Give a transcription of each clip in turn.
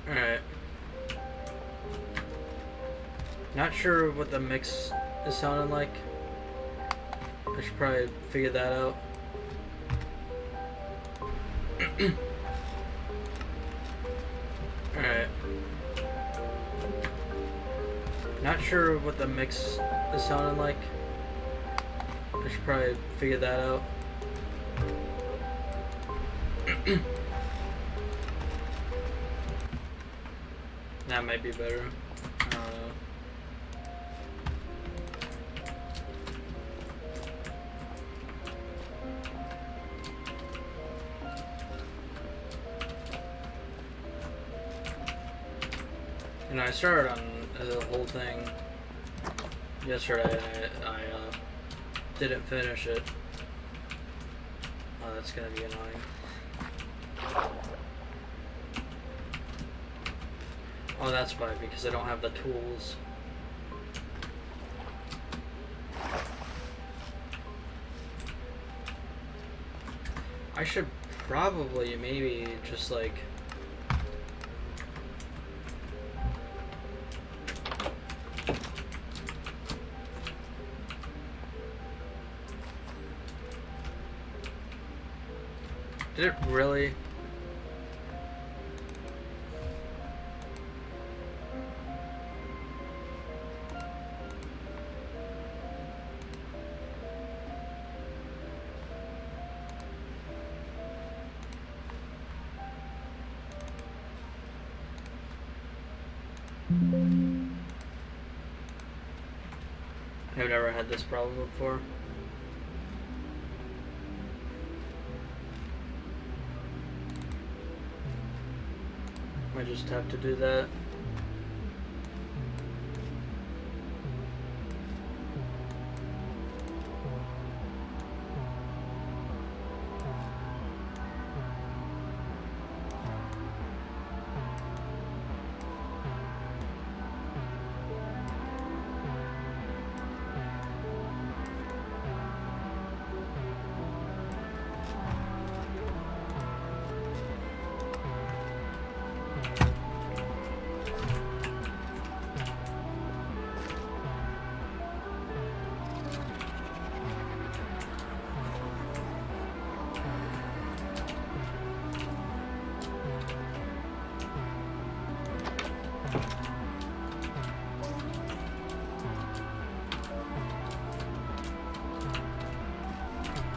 Alright. Not sure what the mix is sounding like. I should probably figure that out. Alright. Not sure what the mix is sounding like. I should probably figure that out. That might be better. I don't know. And I started on the whole thing yesterday. I didn't finish it. Oh, that's gonna be annoying. Oh, that's why, because I don't have the tools. I should probably maybe just like Did it really? I've never had this problem before. I just have to do that.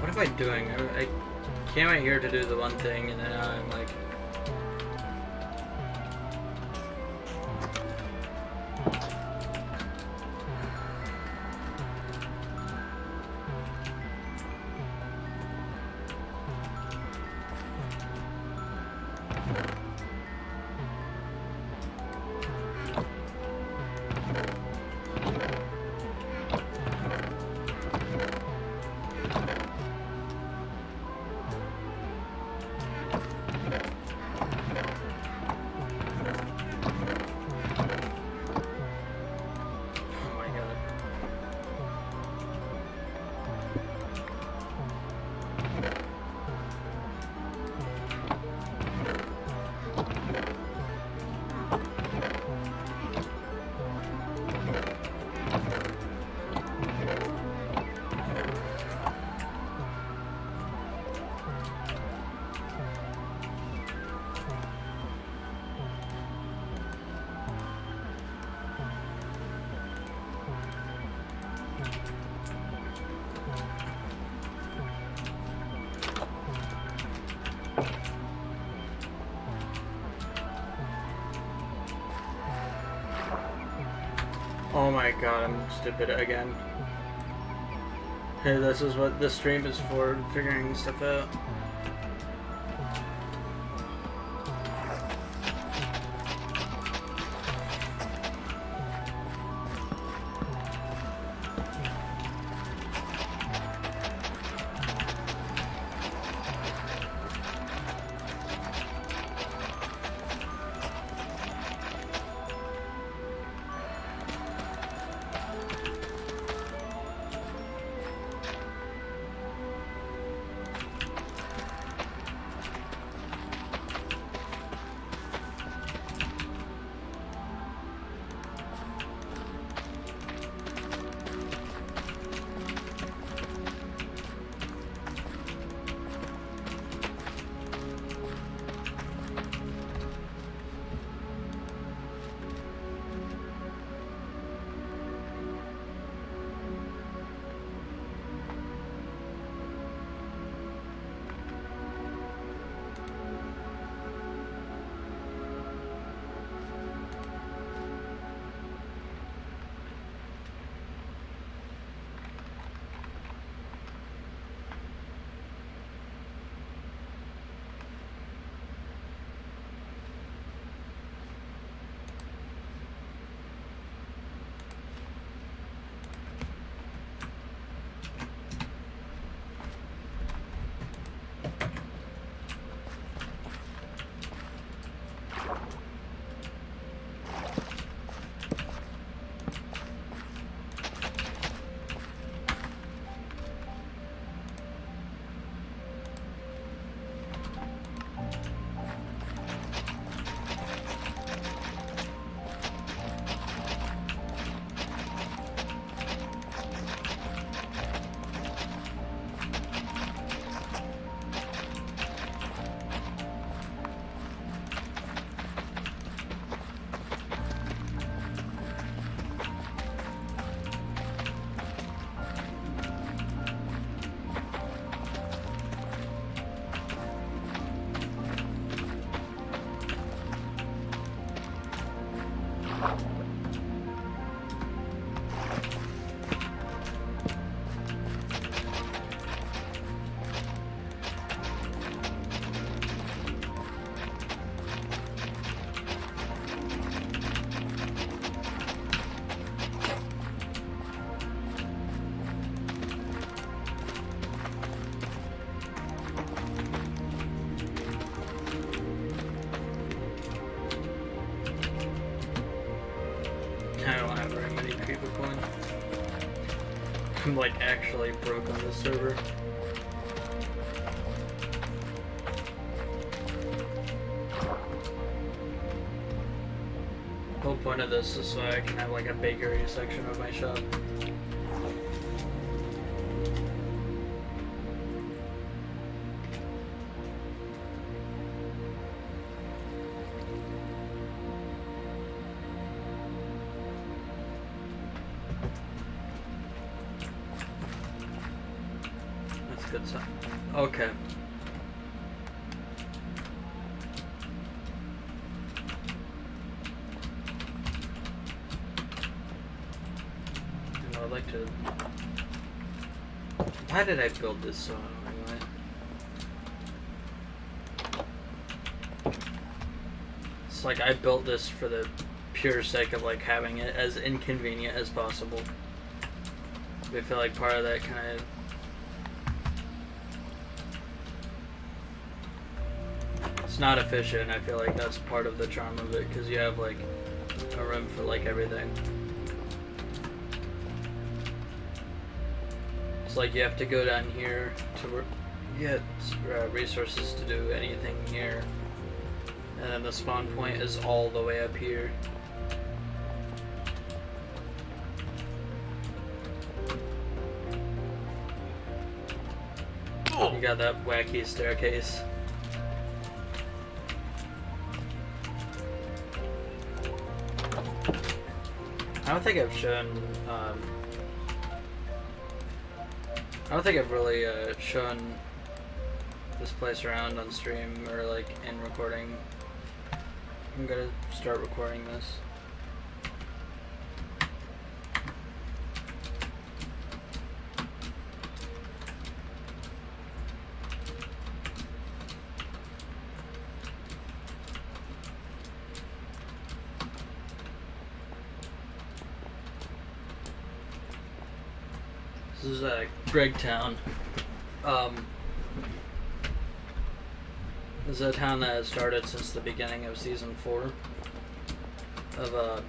What am I doing? I came out here to do the one thing, and then I'm like... Oh my god, I'm stupid again. Hey, this is what this stream is for, figuring stuff out. I don't have very many people going. I'm like actually broke on this server. The whole point of this is so I can have like a bakery section of my shop. Good sign. Okay. I'd like to. Why did I build this so anyway? It's like I built this for the pure sake of like having it as inconvenient as possible. I feel like part of that kind of. It's not efficient. I feel like that's part of the charm of it because you have like a room for like everything. It's like you have to go down here to get resources to do anything here, and then the spawn point is all the way up here. You got that wacky staircase. I don't think I've shown, I don't think I've really shown this place around on stream or like in recording. I'm gonna start recording this. This is Gregtown. This is a town that has started since the beginning of Season 4 of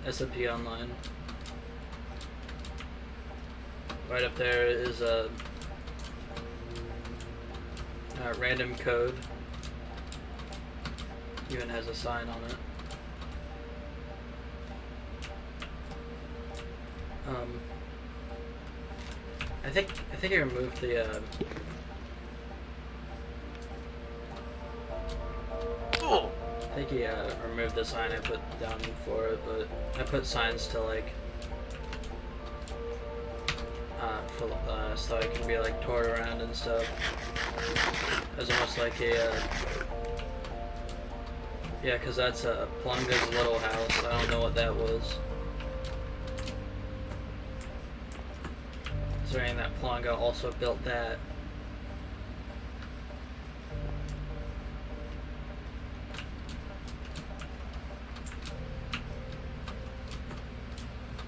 smponline. Right up there is a random code. Even has a sign on it. I think I removed the I think he removed the sign I put down for it, but I put signs to like so it can be like toured around and stuff. It's almost like a yeah, because that's Plunga's little house. I don't know what that was. Considering that Plunga also built that.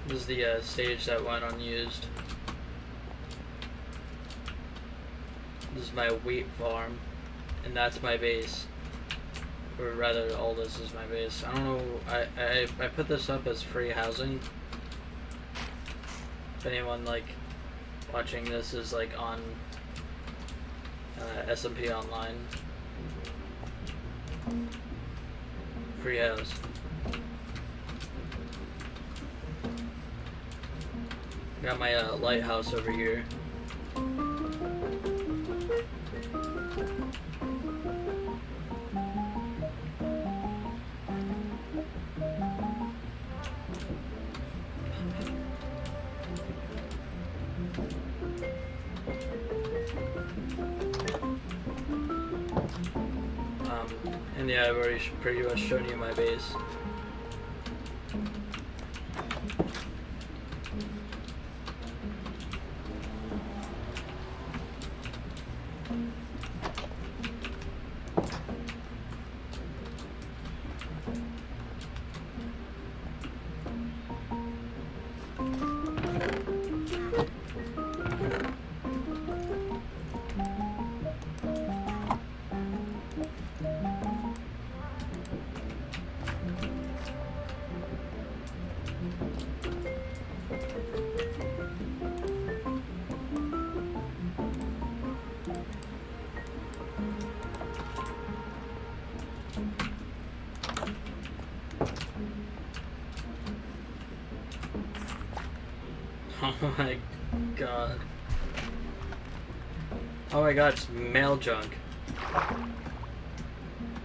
This is the stage that went unused. This is my wheat farm, and that's my base. Or rather, all this is my base. I don't know, I put this up as free housing. If anyone like watching this is like on smponline. Free house. Got my lighthouse over here. And yeah, I've already pretty much shown you my base. Oh my god. Oh my god, it's mail junk.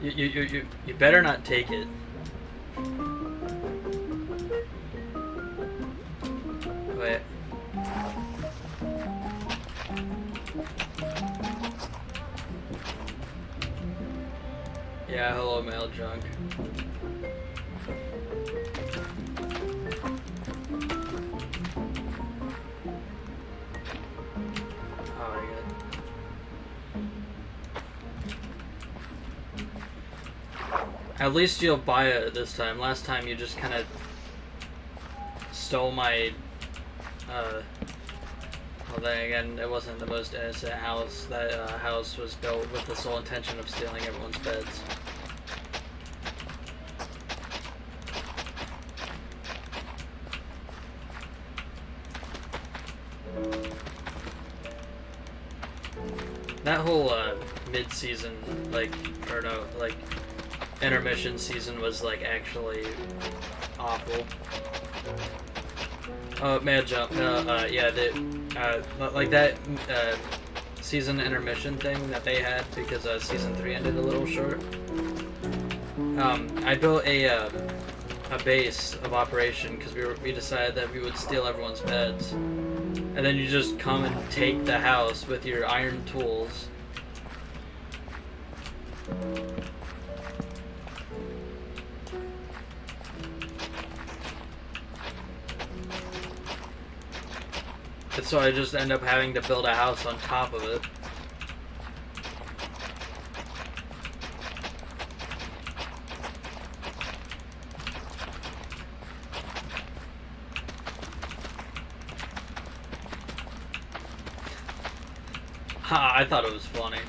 You better not take it. Wait. Yeah, hello mail junk. Oh my god. At least you'll buy it this time. Last time you just kind of stole my, well then again, it wasn't the most innocent house. That house was built with the sole intention of stealing everyone's beds. That whole mid-season, like, or no, like, intermission season was, like, actually awful. Oh, Mad Jump, yeah, like that season intermission thing that they had because season 3 ended a little short. I built a base of operation because we decided that we would steal everyone's beds. And then you just come and take the house with your iron tools. And so I just end up having to build a house on top of it. Ha, I thought it was funny.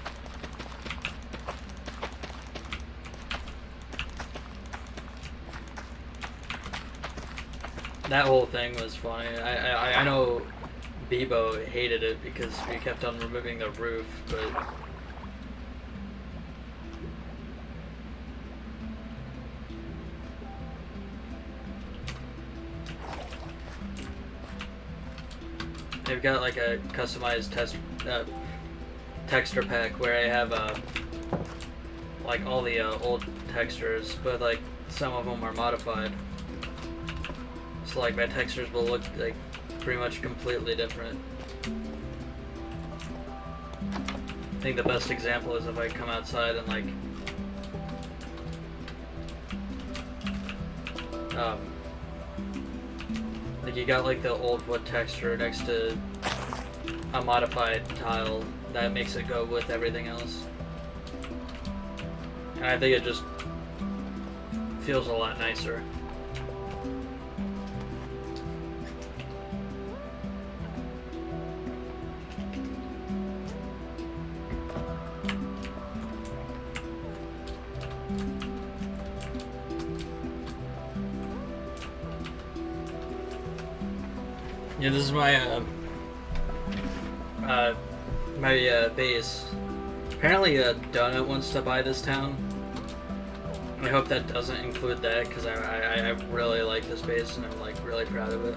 That whole thing was funny. I know Bebo hated it because we kept on removing the roof, but they've got like a customized texture pack where I have like all the old textures, but like some of them are modified. So like my textures will look like pretty much completely different. I think the best example is if I come outside and like you got like the old wood texture next to a modified tile that makes it go with everything else. And I think it just feels a lot nicer. Yeah, this is my base. Apparently, Donut wants to buy this town. I hope that doesn't include that because I really like this base and I'm like really proud of it.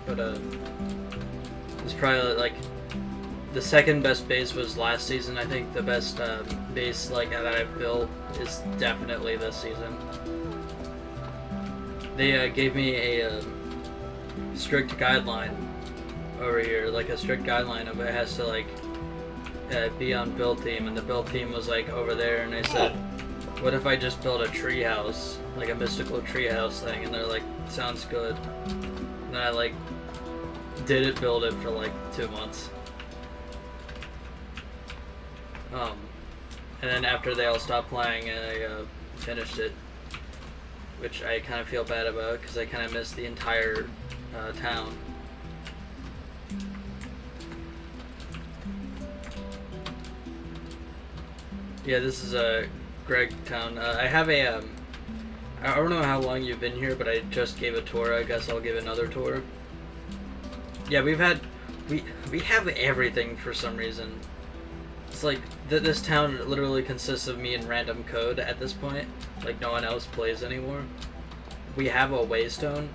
But it's probably like the second best base was last season. I think the best base like that I've built is definitely this season. They gave me a strict guideline over here, like a strict guideline of it has to like be on build theme, and the build theme was like over there, and I said, what if I just build a tree house, like a mystical tree house thing, and they're like, sounds good. And then I like didn't build it for like 2 months. And then after they all stopped playing, I finished it, which I kind of feel bad about because I kind of missed the entire town. Yeah, this is Greg Town. I have a I don't know how long you've been here, but I just gave a tour. I guess I'll give another tour. Yeah, we have everything for some reason. It's like this town literally consists of me and random code at this point. Like no one else plays anymore. We have a waystone,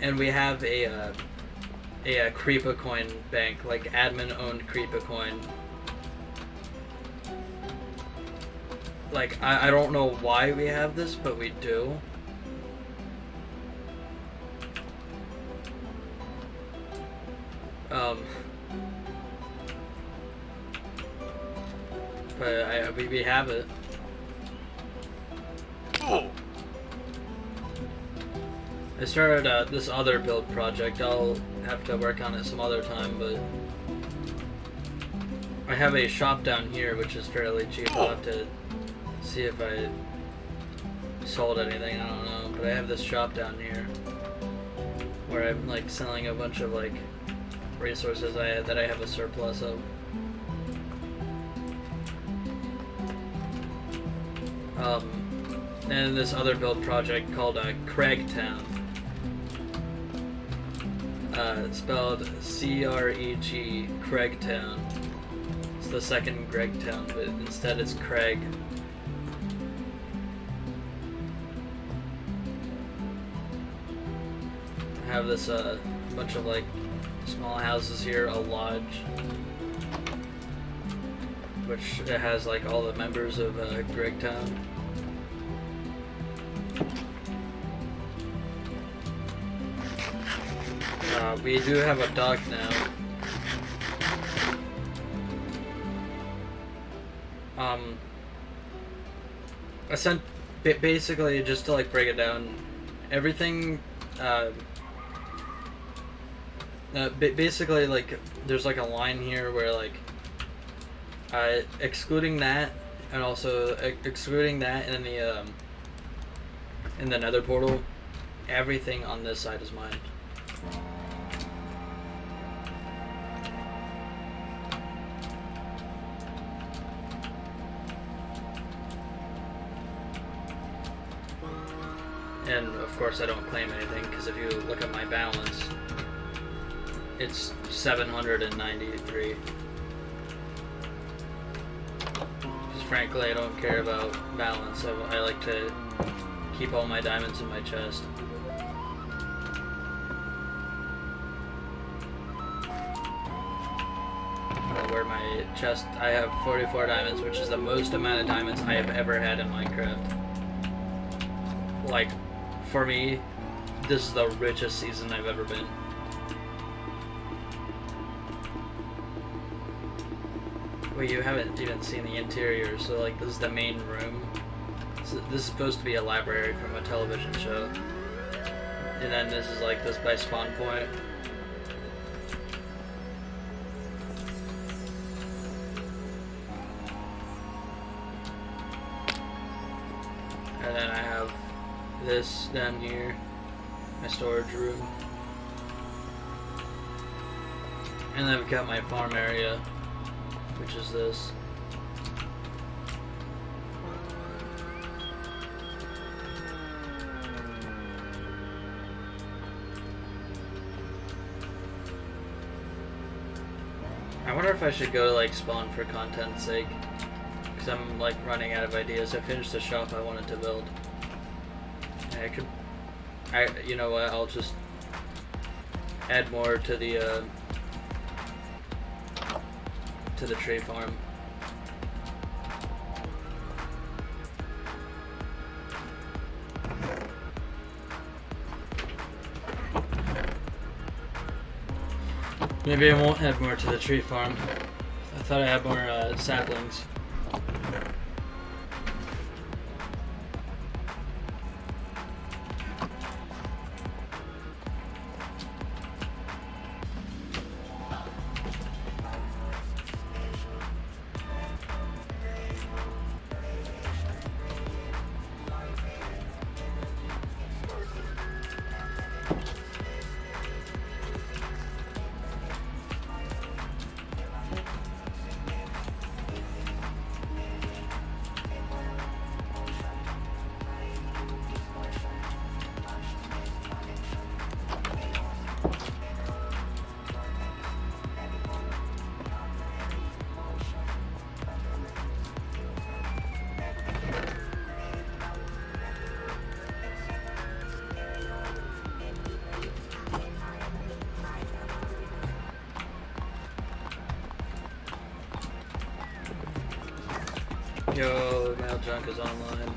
and we have a Creepa coin bank, like admin owned Creepa coin. Like, I don't know why we have this, but we do. But we have it. I started this other build project. I'll have to work on it some other time, but I have a shop down here which is fairly cheap. I'll have to see if I sold anything, I don't know, but I have this shop down here where I'm like selling a bunch of like resources that I have a surplus of. And this other build project called Craigtown. It's spelled C-R-E-G, Craigtown. It's the second Gregtown, but instead it's Craig. I have this bunch of like small houses here, a lodge, which it has like all the members of Gregtown. We do have a dock now. I sent basically, just to like break it down, everything. Basically, like there's like a line here where like excluding that, and also excluding that in the Nether portal, everything on this side is mine. And of course I don't claim anything, because if you look at my balance, it's 793. Because frankly I don't care about balance, I like to keep all my diamonds in my chest. Where my chest, I have 44 diamonds, which is the most amount of diamonds I have ever had in Minecraft. Like, for me, this is the richest season I've ever been. Wait, you haven't even seen the interior, so like this is the main room. So this is supposed to be a library from a television show. And then this is like this by spawn point. And then I have this down here, my storage room. And then I've got my farm area, which is this. I wonder if I should go like spawn for content's sake, because I'm like running out of ideas. I finished the shop I wanted to build. You know what, I'll just add more to the tree farm. Maybe I won't add more to the tree farm. I thought I had more saplings. junk is online.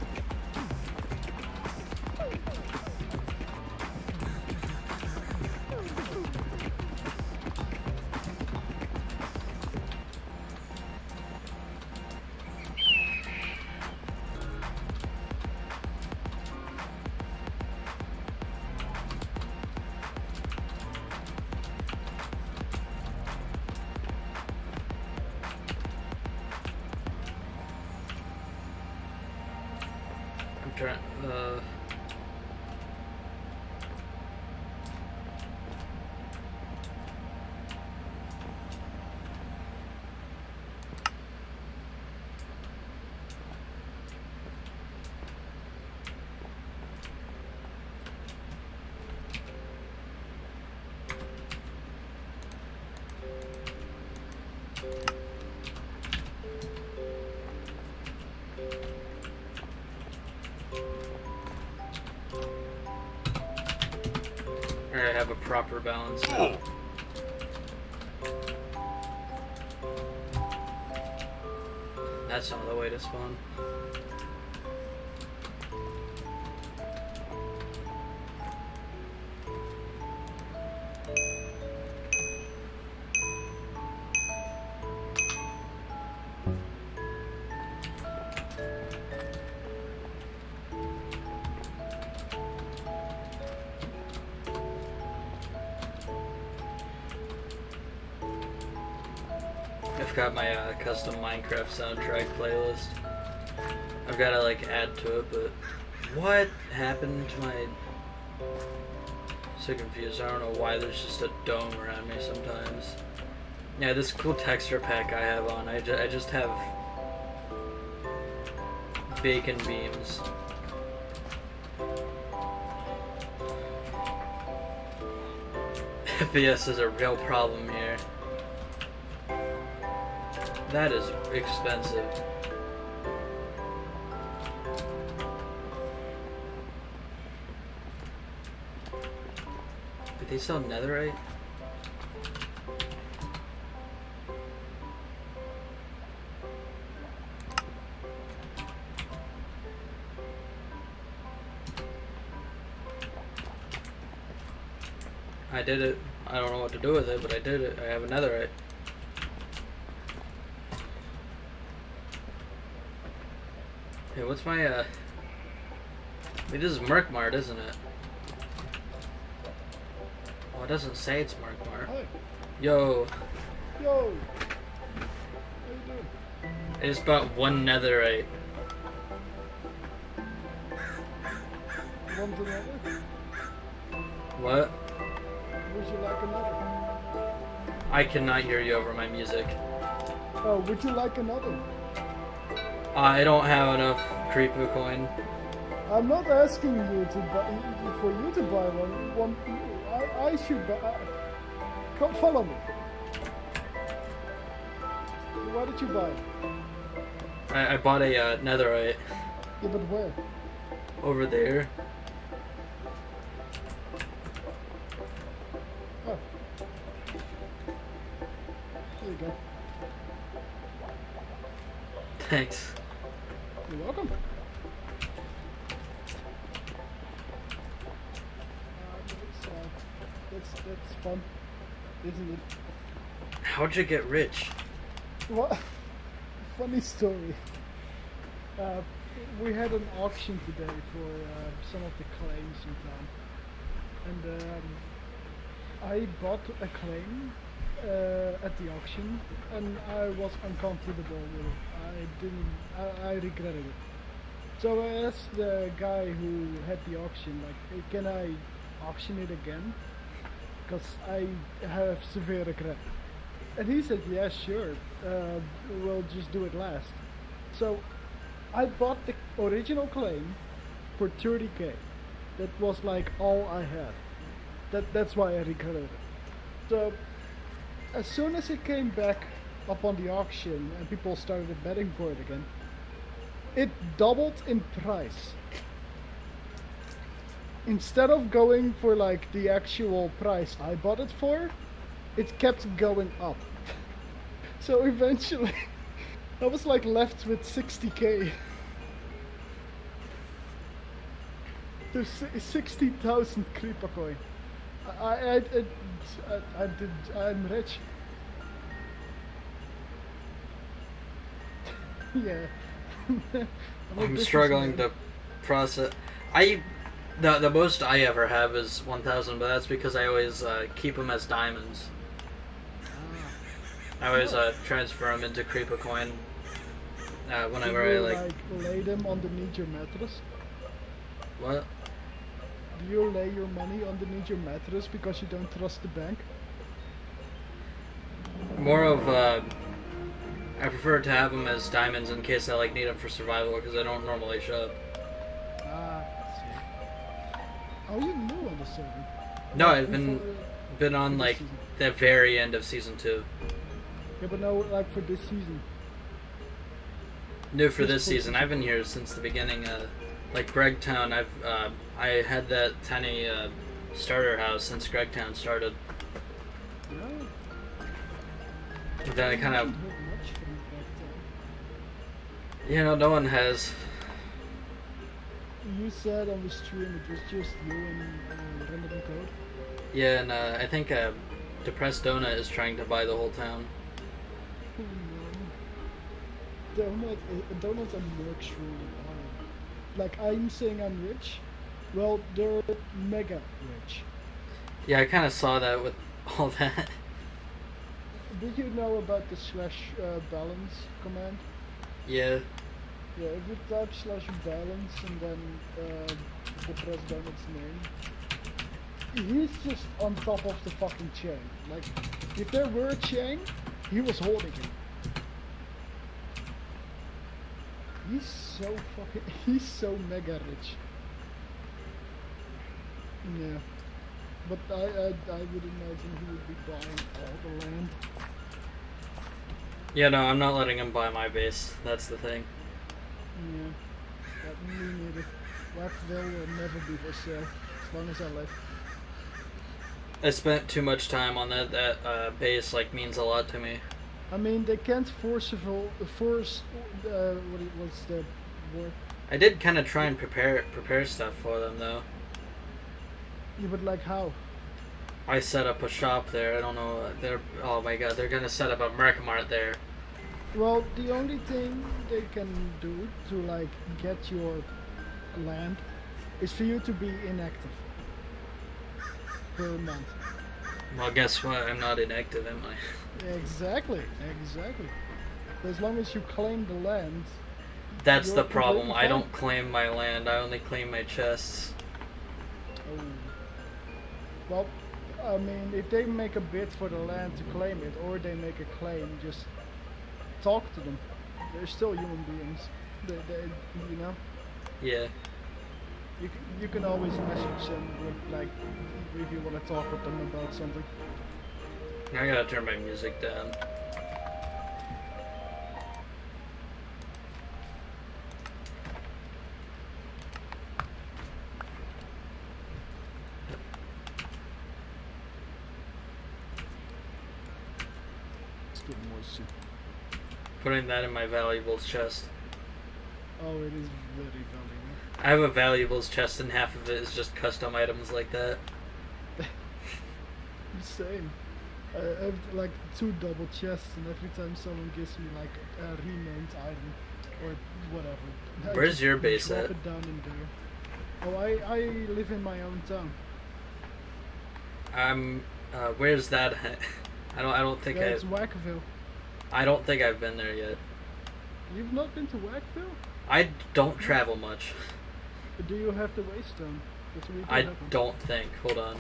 I have a proper balance now. That's not the way to spawn. I've got my custom Minecraft soundtrack playlist. I've got to like add to it, but what happened to my... So confused. I don't know why there's just a dome around me sometimes. Yeah, this cool texture pack I have on, I just have bacon beams. FPS is a real problem here. That is expensive. Did they sell netherite? I did it. I don't know what to do with it, but I did it. I have a netherite. Hey, what's my, Wait, this is Merkmart, isn't it? Oh, it doesn't say it's Merkmart. Hi. Yo. Yo. How you doing? I just bought one netherite. Want another? What? Would you like another? I cannot hear you over my music. Oh, would you like another? I don't have enough creeper coin. I'm not asking you to buy, for you to buy one. I should buy. Come follow me. Why did you buy it? I bought a netherite. Yeah, but where? Over there. Oh. There you go. Thanks. You're welcome. That's fun, isn't it? How'd you get rich? What? Funny story. We had an auction today for some of the claims in town, and I bought a claim at the auction, and I was uncomfortable with it. I regretted it. So I asked the guy who had the auction, like, hey, can I auction it again? Because I have severe regret. And he said, yeah, sure, we'll just do it last. So I bought the original claim for 30k. That was like all I had. That's why I regretted it. So as soon as it came back up on the auction and people started betting for it again, it doubled in price. Instead of going for like the actual price I bought it for, it kept going up. So eventually I was like left with 60k. There's 60,000 creeper coin. I'm rich. Yeah. I'm struggling to process. The most I ever have is 1,000, but that's because I always keep them as diamonds. I always transfer them into creeper coin whenever Do you, I like. lay them underneath your mattress? What? Do you lay your money underneath your mattress because you don't trust the bank? More of I prefer to have them as diamonds in case I like need them for survival because I don't normally shop. Ah, I see. Oh, you new on the server? No, I've been on like the very end of season 2. Yeah, but no, like for this season. New for this season. I've been here since the beginning. Like Gregtown, I had that tiny starter house since Gregtown started. No. Then I kind of, no one has. You said on the stream it was just you and Random Code. Yeah, and I think Depressed Donut is trying to buy the whole town. Oh no. Donut's a merc shrew. Like I'm saying I'm rich. Well, they're mega rich. Yeah, I kind of saw that with all that. Did you know about the /balance command? Yeah. Yeah, if you type /balance and then press Donut's name, he's just on top of the fucking chain. Like, if there were a chain, he was holding it. He's so mega rich. Yeah. But I would imagine he would be buying all the land. Yeah, no, I'm not letting him buy my base. That's the thing. Yeah. But me neither. Rockville will never be for sale, as long as I live. I spent too much time on that base, like, means a lot to me. I mean, they can't force what's the word? I did kind of try and prepare stuff for them, though. Yeah, but like how? I set up a shop there. I don't know. Oh my god, they're gonna set up a Merc Mart there. Well, the only thing they can do to like get your land is for you to be inactive per month. Well, guess what? I'm not inactive, am I? Exactly. As long as you claim the land. That's the problem. I don't claim my land. I only claim my chests. Oh. Well, I mean, if they make a bid for the land to claim it, or they make a claim, just talk to them. They're still human beings. They you know. Yeah. You can always message them with, like, if you want to talk with them about something. I gotta turn my music down. It's getting moisture. Putting that in my valuables chest. Oh, it is very valuable. I have a valuables chest and half of it is just custom items like that. Same. I have like 2 double chests, and every time someone gives me like a renamed item or whatever. Where's your base drop at? it down in there. Oh, I live in my own town. Where's that at? I don't think It's Wackville. I don't think I've been there yet. You've not been to Wackville? I don't travel much. Do you have the Waystone? I don't think. Hold on.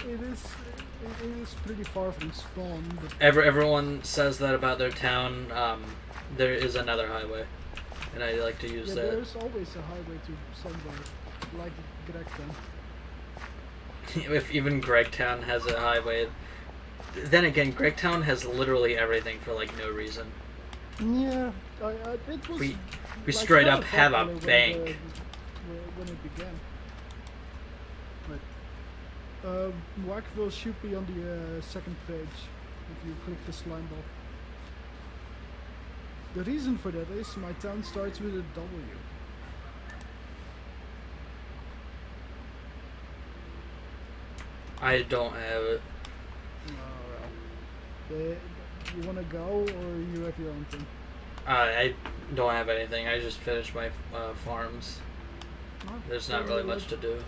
It is pretty far from spawn. But Everyone says that about their town. There is another highway, and I like to use that. There's always a highway to somewhere, like Gregtown. If even Gregtown has a highway, then again, Gregtown has literally everything for like no reason. Yeah, it was. We like, straight up have a bank. When it began. But Wackville should be on the second page if you click the slime ball. The reason for that is my town starts with a W. I don't have it. You wanna go or you have your own thing? I don't have anything. I just finished my farms. Oh, There's not really much to do.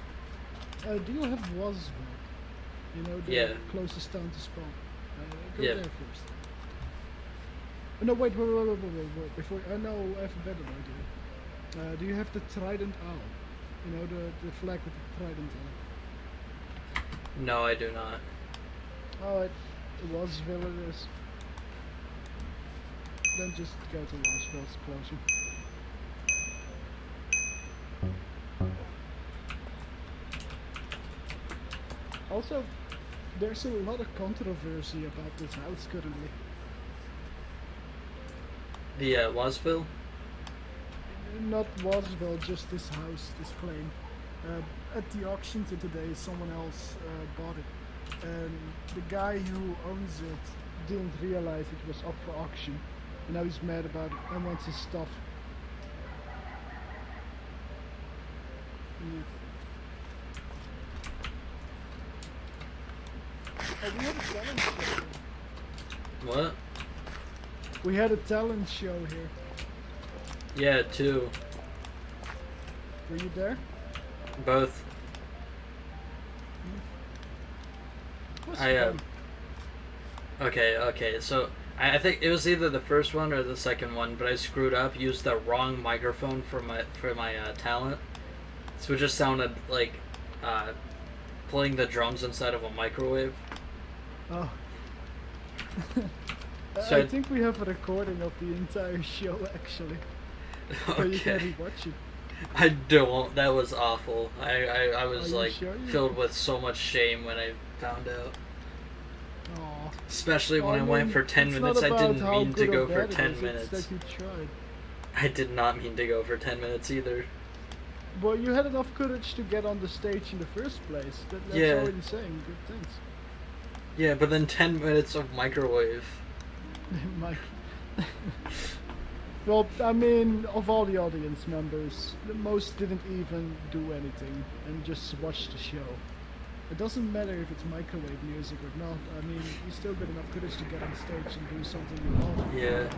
Do you have Wasville? You know, the closest town to spawn. Go there first. No, wait. Before I know, I have a better idea. Do you have the Trident Owl? You know, the flag with the Trident Owl. No, I do not. Oh, it was villagers. Then just go to Wasville, it's closer. Also, there's a lot of controversy about this house currently. The Wasville? Not Wasville, just this house, this claim. At the auction today, someone else bought it. And the guy who owns it didn't realize it was up for auction. And now he's mad about it and wants his stuff. Yeah. Oh, we had a talent show here. What? We had a talent show here. Yeah, 2. Were you there? Both. Okay, so I think it was either the first one or the second one, but I screwed up, used the wrong microphone for my talent. So it just sounded like playing the drums inside of a microwave. Oh. So I think we have a recording of the entire show actually. Okay. But you can rewatch it. I don't. That was awful. I was like sure? filled with so much shame when I found out. Aww. Especially when I went for 10 minutes. I didn't mean to go for 10 minutes. It's that you tried. I did not mean to go for 10 minutes either. Well, you had enough courage to get on the stage in the first place. That's already saying good things. Yeah, but then 10 minutes of microwave. Mike. Well, I mean, of all the audience members, most didn't even do anything and just watched the show. It doesn't matter if it's microwave music or not. I mean, you still get enough courage to get on stage and do something you love. Yeah.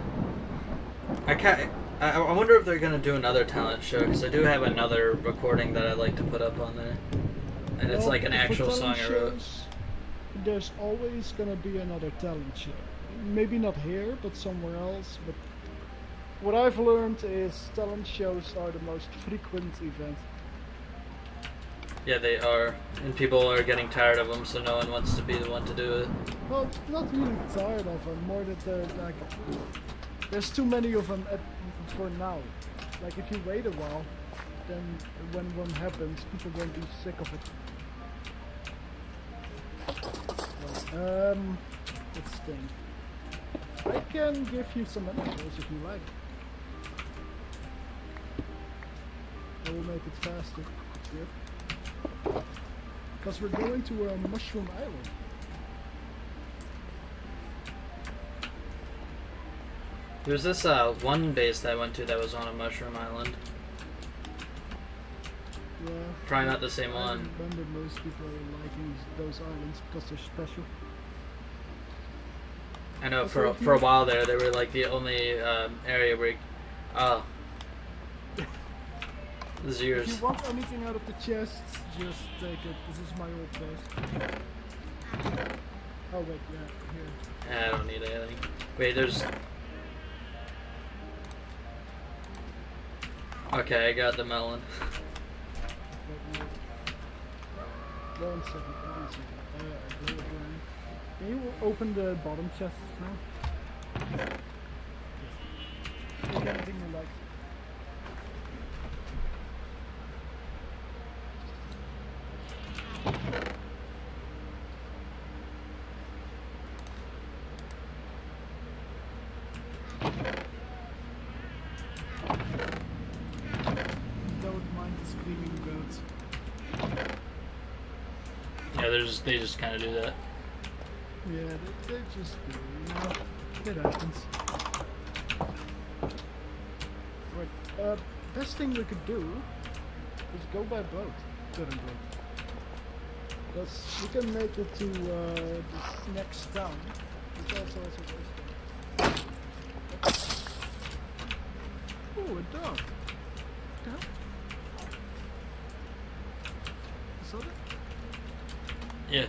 I wonder if they're gonna do another talent show, because I do have another recording that I'd like to put up on there, and it's like an actual song I wrote. There's always gonna be another talent show. Maybe not here, but somewhere else. But what I've learned is talent shows are the most frequent event. Yeah, they are, and people are getting tired of them, so no one wants to be the one to do it. Well, not really tired of them, more that they're like, there's too many of them for now. Like if you wait a while, then when one happens, people won't be sick of it. Well, let's think. I can give you some anecdotes if you like. I will make it faster. Yep. Because we're going to Mushroom Island. There's this one base that I went to that was on a mushroom island. Yeah. Probably not the same I one. remember most people are liking those islands because they're special. I know for a while there, they were like the only area where. Oh. This is yours. If you want anything out of the chests, just take it. This is my old place. Oh wait, yeah, here. I don't need anything. Wait, there's. Okay, I got the melon. One second. Can you open the bottom chest now? Yes. Take anything you like. Don't mind the screaming goats. Yeah, they just kind of do that. Yeah, they just do, you know? It happens. Right, best thing we could do is go by boat, couldn't we? Because we can make it to the next town, which also has a waste. Oh, a dog. What the hell? You saw that? Yeah.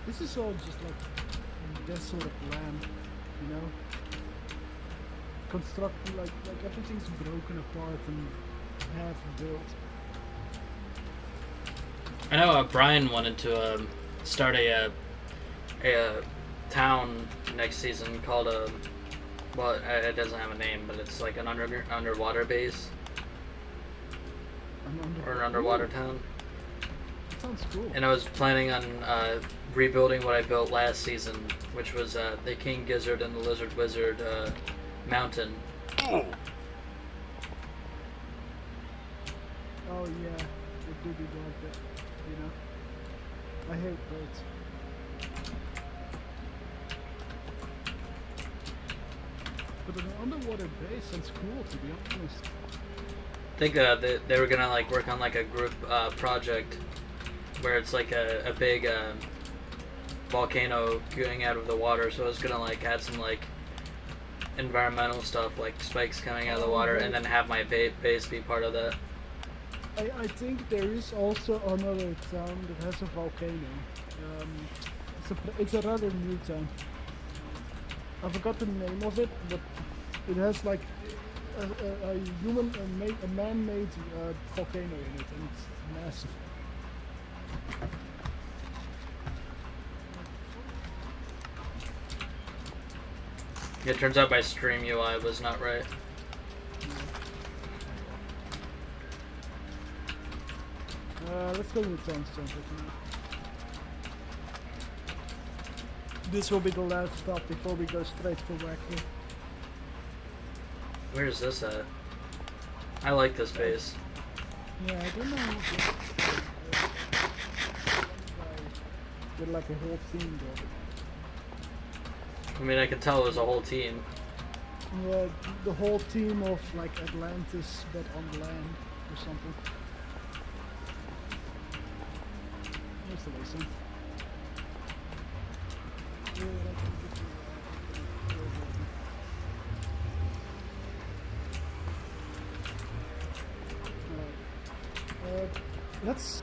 This is all just like desolate land, you know? Construct like everything's broken apart and half built. I know Brian wanted to start a town next season called well, it doesn't have a name, but it's like an underwater base or an underwater town. That sounds cool. And I was planning on rebuilding what I built last season, which was the King Gizzard and the Lizard Wizard mountain. Oh yeah, it do be like that, you know. I hate birds. But an underwater base sounds cool, to be honest. I think they were gonna like work on like a group project where it's like a big volcano going out of the water, so it's gonna like add some like environmental stuff like spikes coming out of the water, and then have my base be part of that. I think there is also another town that has a volcano. It's a rather new town. I forgot the name of it, but it has like a man-made volcano in it, and it's massive. It turns out my stream UI was not right. Let's go to the town center. This will be the last stop before we go straight for Wackville. Where is this at? I like this base. Yeah, I don't know. Did like a whole team though. I mean, I can tell it was a whole team. The whole team of like Atlantis, but on land or something. Where's the way, son? Let's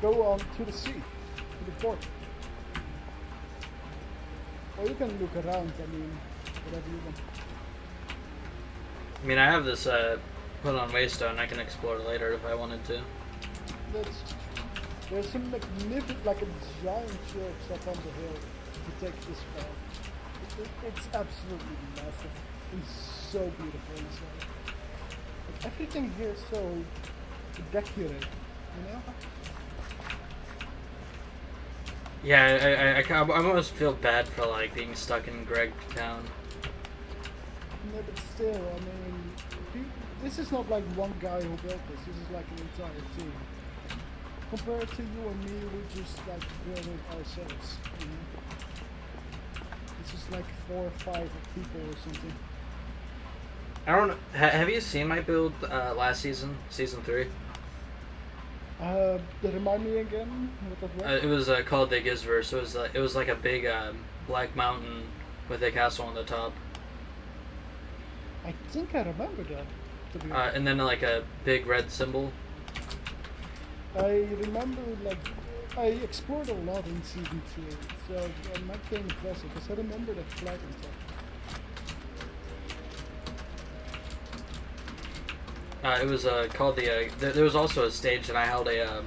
go on to the sea, to the port. Or you can look around, I mean, whatever you want. I mean, I have this put on Waystone. I can explore later if I wanted to. There's some magnificent, like a giant church up on the hill to take this far. It's absolutely massive. It's so beautiful inside. Like, everything here is so decorate, you know? Yeah, I almost feel bad for like being stuck in Greg Town. No, but still, I mean, this is not like one guy who built this. This is like an entire team. Compared to you and me, we just like build it ourselves. You know? It's just like 4 or 5 people or something. I don't know. Have you seen my build last season, season 3? Remind me again what that was? It was called the Gizverse. So it was like a big black mountain with a castle on the top. I think I remember that. To be honest. And then like a big red symbol. I remember like I explored a lot in season 2, so I'm not getting impressive because I remember that flag and stuff. It was called the. There was also a stage, and I held a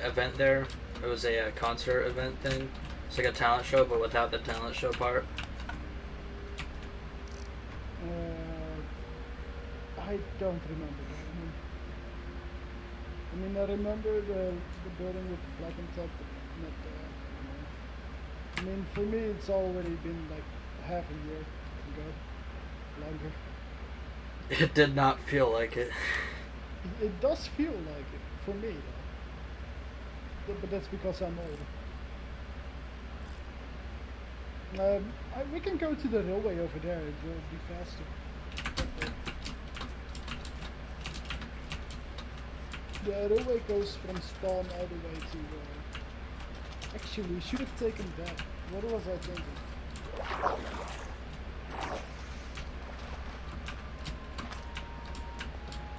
event there. It was a concert event thing. It's like a talent show, but without the talent show part. I don't remember that. I mean, I remember the building with the flag on top, but not the. I mean, for me, it's already been like half a year ago, longer. It did not feel like it. It does feel like it, for me though. But that's because I'm old. We can go to the railway over there, it will be faster. Yeah, the way goes from spawn all the way to. Actually, we should have taken that. What was I thinking?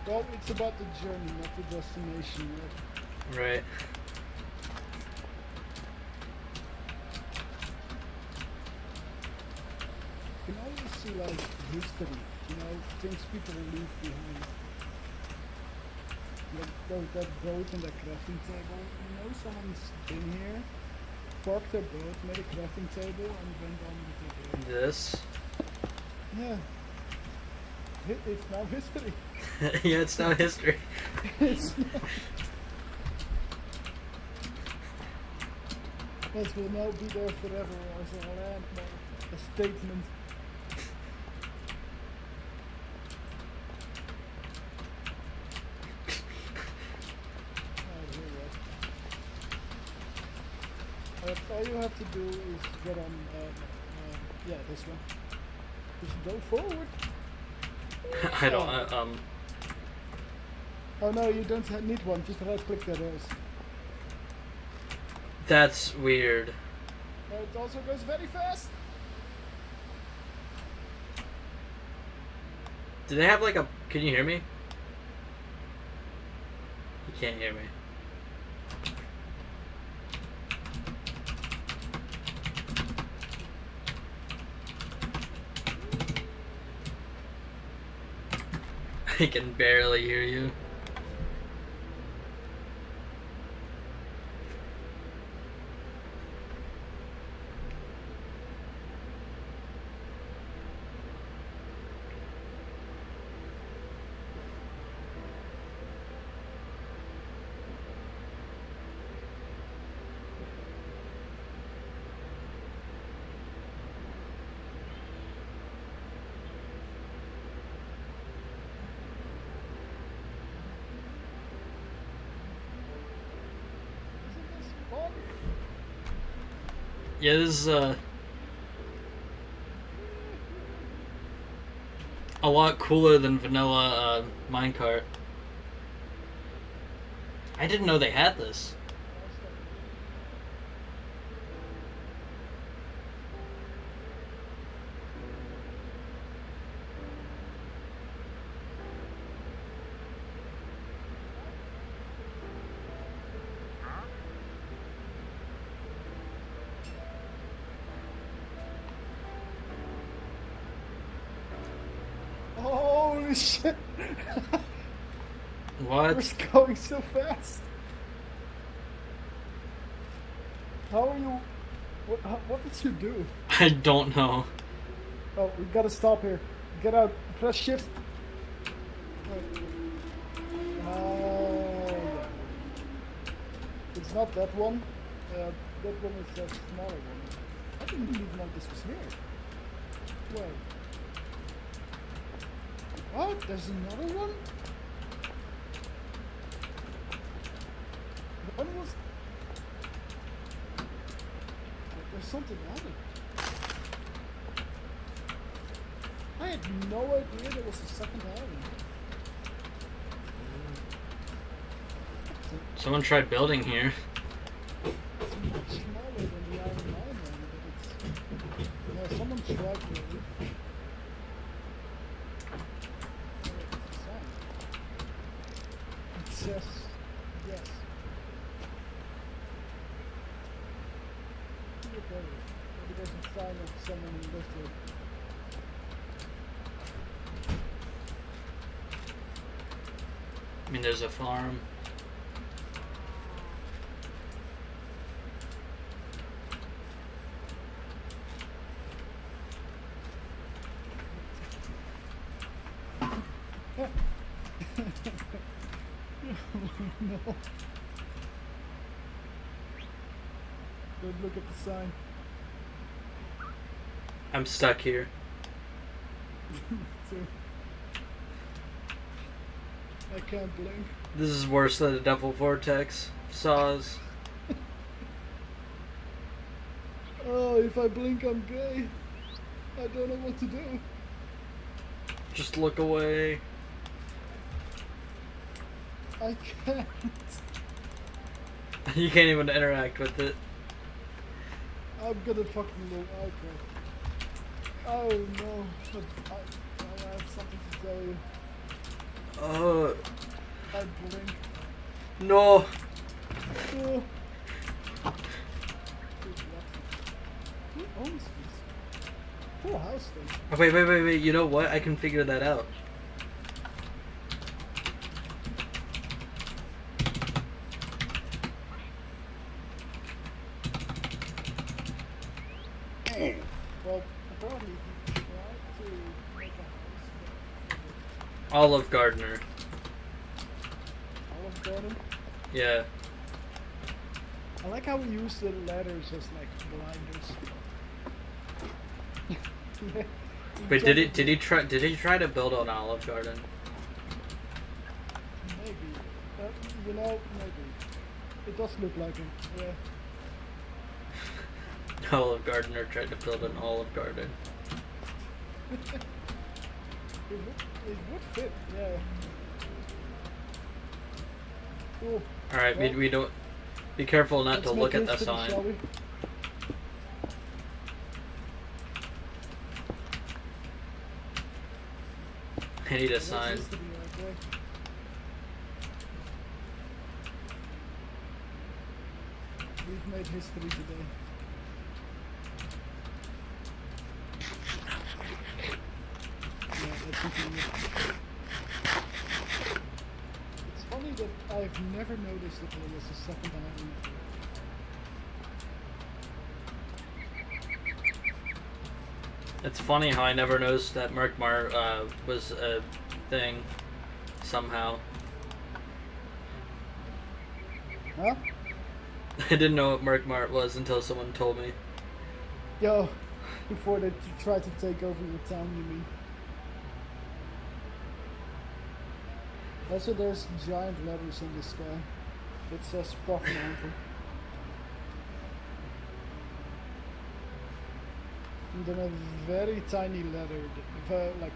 Well, it's about the journey, not the destination, right? Right. You can always see like history, you know, things people leave behind. Like that boat and that crafting table. You know, someone's been here, parked their boat, made a crafting table, and went on with their boat. This. Yeah. It's now history. Yeah, it's now history. It's not. It will now be there forever as a landmark, a statement. All you have to do is get on, yeah, this one. Just go forward. I don't. Oh no, you don't need one. Just right click that is. That's weird. It also goes very fast. Do they have like a? Can you hear me? You can't hear me. I can barely hear you. Yeah, this is a lot cooler than vanilla minecart. I didn't know they had this. Holy shit! What? We're going so fast. How are you? What did you do? I don't know. Oh, we gotta stop here. Get out. Press shift. Yeah. It's not that one. That one is a smaller one. I didn't even know this was here. Wait. Oh, there's another one? One was... There's something on it. I had no idea there was a second island. Someone tried building here. It's much smaller than the island I'm on, but it's... Yeah, someone tried building. It says yes. Look at it. Maybe there's a sign of someone who lived there. I mean, there's a farm. No. Don't look at the sign. I'm stuck here. Too. I can't blink. This is worse than the Devil Vortex saws. Oh, if I blink, I'm gay. I don't know what to do. Just look away. I can't. You can't even interact with it. I'm gonna fucking look. Okay. Oh no. But I have something to tell you. Oh I blinked. no! Oh. Who owns this? Whole house thing. Oh, wait! You know what? I can figure that out. Well, apparently he tried to make a house thing. Olive Gardener. Olive Garden. Yeah. I like how we use the letters as like blinders. Wait, did he try to build an Olive Garden? Maybe. You know, maybe. It does look like it. Yeah. Olive Gardener tried to build an Olive Garden. It would fit. Yeah. Cool. Alright, Well, we don't... Be careful not to let's look make at the history, sign. shall we? I need a Let's sign. history, okay? We've made history today. Yeah, let's continue. It's funny that I've never noticed that there was a second island. It's funny how I never noticed that Merkmar was a thing somehow. Huh? I didn't know what Merkmart was until someone told me. Yo, before they try to take over your town, you mean? Also, there's giant letters in the sky. It says Spock Mountain. And then a very tiny letter, like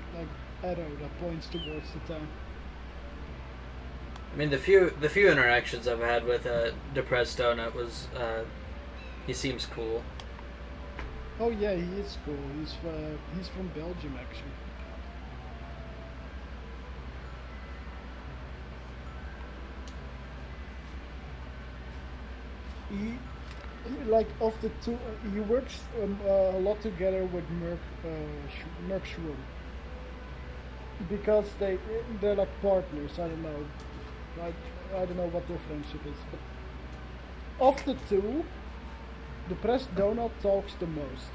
arrow that points towards the town. I mean, the few interactions I've had with Depressed Donut was, he seems cool. Oh yeah, he is cool. He's from Belgium actually. He like of the two, he works a lot together with Merc Shroom. Because they're like partners. I don't know. I don't know what their friendship is, but of the two, the press Donald talks the most.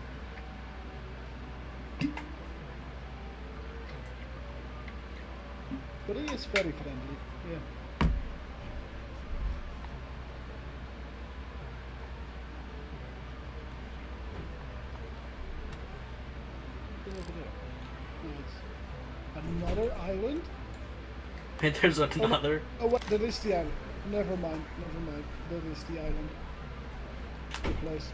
But he is very friendly. Yeah. Over there. Yes. Another island? Wait, there's another. Oh, wait, that is the island. Never mind. That is the island. The place.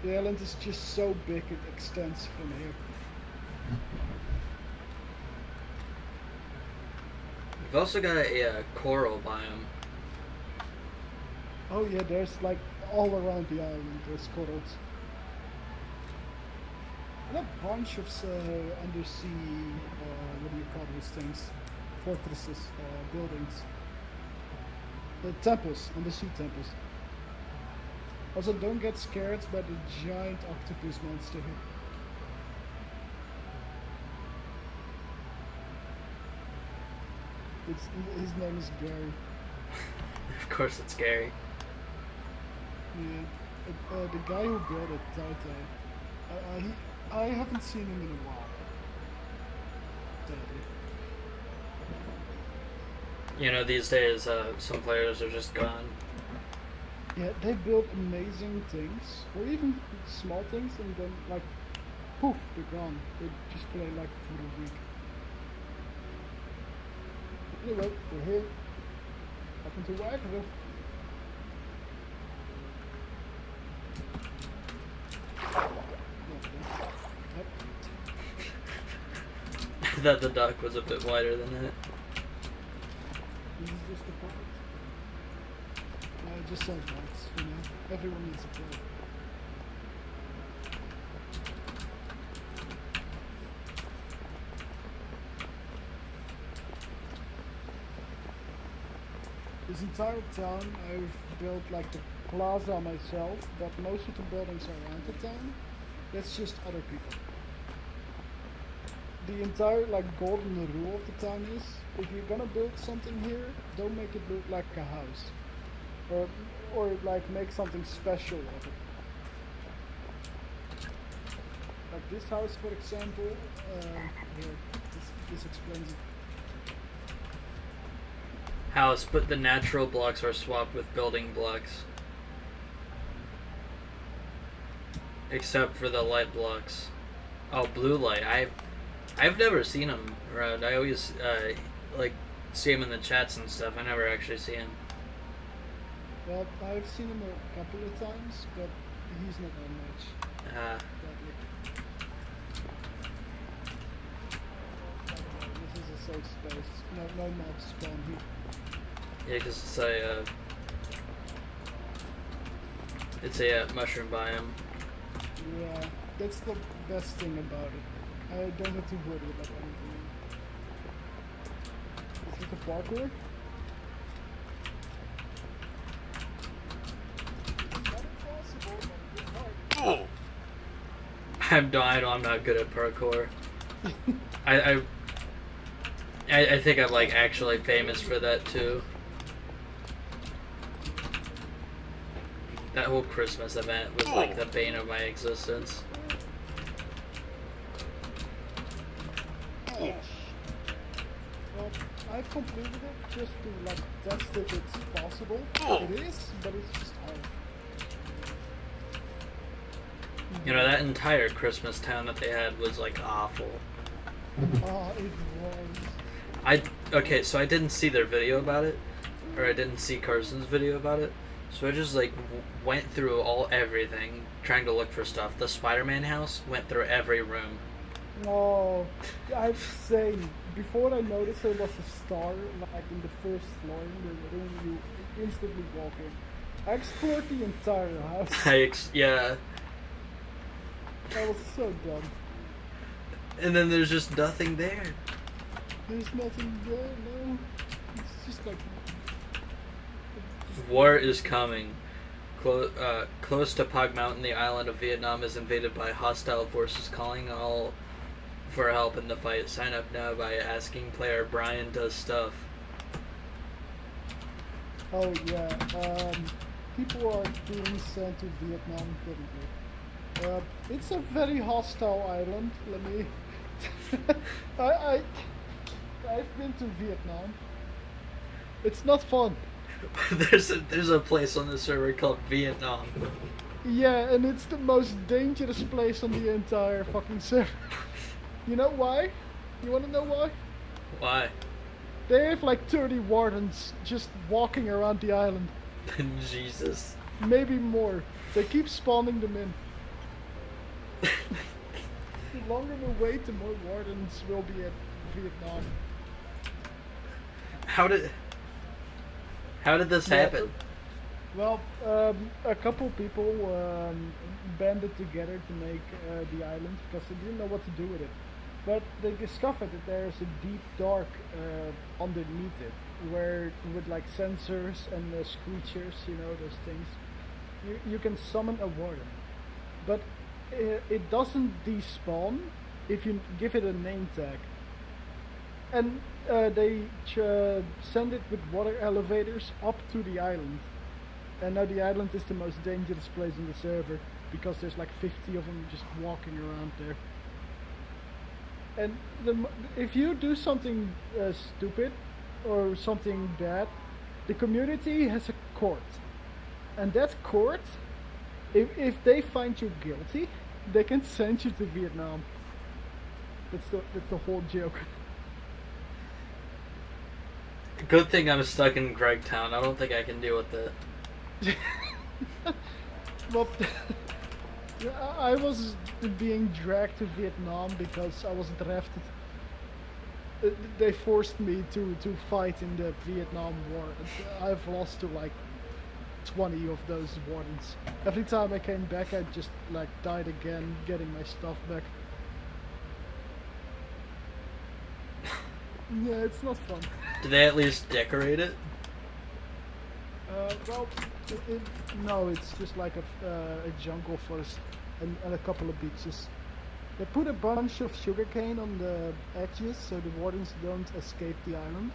The island is just so big it extends from here. We've also got a coral biome. Oh yeah, there's like all around the island there's corals. And a bunch of undersea, what do you call those things? Fortresses, buildings. The temples, undersea temples. Also, don't get scared by the giant octopus monster here. His name is Gary. Of course, it's scary. Yeah. The guy who built it, Taitai, I haven't seen him in a while. Sadly. You know, these days, some players are just gone. Yeah, they build amazing things, or even small things, and then like, poof, they're gone. They just play like for a week. Anyway, we're here. Welcome to Wagville. I thought the duck was a bit wider than that. This is just the point. I just said that, you know. Everyone needs a play. This entire town, I've built like the plaza myself, but most of the buildings around the town, that's just other people. The entire like golden rule of the town is, if you're gonna build something here, don't make it look like a house, or like make something special of it. Like this house, for example. Here, this explains it. House, but the natural blocks are swapped with building blocks. Except for the light blocks. Oh, blue light. I've never seen them around. I always like see them in the chats and stuff. I never actually see him. Well, I've seen him a couple of times, but he's not on much. This is a safe space. No mobs spawn here. Yeah, because it's a mushroom biome. Yeah, that's the best thing about it. I don't have to worry about anything. Is it a parkour? It's not impossible, but it's hard. I'm not good at parkour. I think I'm like actually famous for that too. That whole Christmas event was like the bane of my existence. Well, I've completed it just to like test if it's possible. It is, but it's just hard. You know, that entire Christmas town that they had was like awful. Oh, it was. Okay, so I didn't see their video about it, or I didn't see Carson's video about it. So I just like went through everything trying to look for stuff. The Spider-Man house, went through every room. No, I've seen before I noticed there was a star like in the first floor in the room you instantly walk in. I explored the entire house. Yeah. That was so dumb. And then there's just nothing there. There's nothing there, no. It's just like War is coming. Close to Pog Mountain, the island of Vietnam is invaded by hostile forces calling all for help in the fight. Sign up now by asking player Brian Does Stuff. oh yeah, people are being sent to Vietnam currently. It's a very hostile island. Let me. I've been to Vietnam. It's not fun. There's a place on the server called Vietnam. Yeah, and it's the most dangerous place on the entire fucking server. You know why? You wanna know why? Why? They have like 30 wardens just walking around the island. Jesus. Maybe more. They keep spawning them in. The longer we wait, the more wardens will be at Vietnam. How did this happen? Well, a couple people banded together to make the island because they didn't know what to do with it. But they discovered that there's a deep dark underneath it, where with like sensors and screechers, you know, those things, you can summon a warden. But it doesn't despawn if you give it a name tag. And they send it with water elevators up to the island. And now the island is the most dangerous place in the server because there's like 50 of them just walking around there. And if you do something stupid or something bad, the community has a court. And that court, if they find you guilty, they can send you to Vietnam. That's the whole joke. Good thing I'm stuck in Gregtown. I don't think I can deal with that. Well, I was being dragged to Vietnam because I was drafted. they forced me to fight in the Vietnam War. I've lost to like 20 of those wardens. Every time I came back, I just like died again, getting my stuff back. Yeah, it's not fun. Do they at least decorate it? Well, no, it's just like a jungle forest and a couple of beaches. They put a bunch of sugarcane on the edges so the wardens don't escape the island.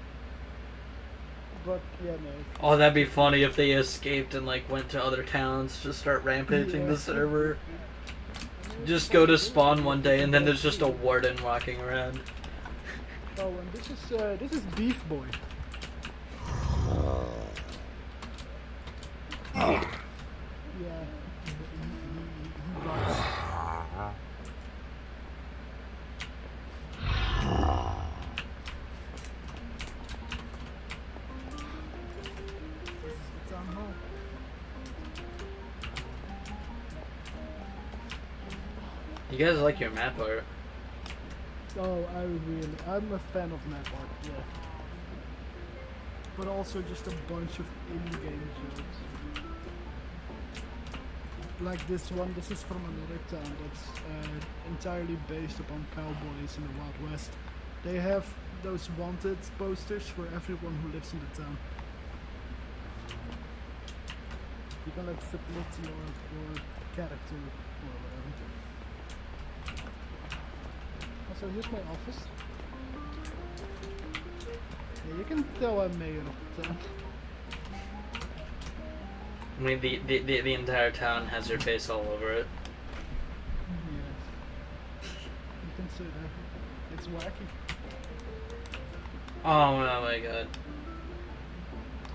But yeah, no. Oh, that'd be funny if they escaped and like went to other towns to start rampaging the server. Just go to spawn one day and then there's just a warden walking around. Oh, and this is Beef Boy. Yeah. He bites. This is the town hall. You guys like your map art? Oh, I'm a fan of map art, yeah. But also just a bunch of in-game jokes. Like this one, this is from another town that's entirely based upon cowboys in the Wild West. They have those wanted posters for everyone who lives in the town. You can like submit your character or whatever. Also, here's my office. Yeah, you can tell I'm mayor of the town. I mean, the entire town has your face all over it. Yes. You can say that. It's wacky. Oh my god.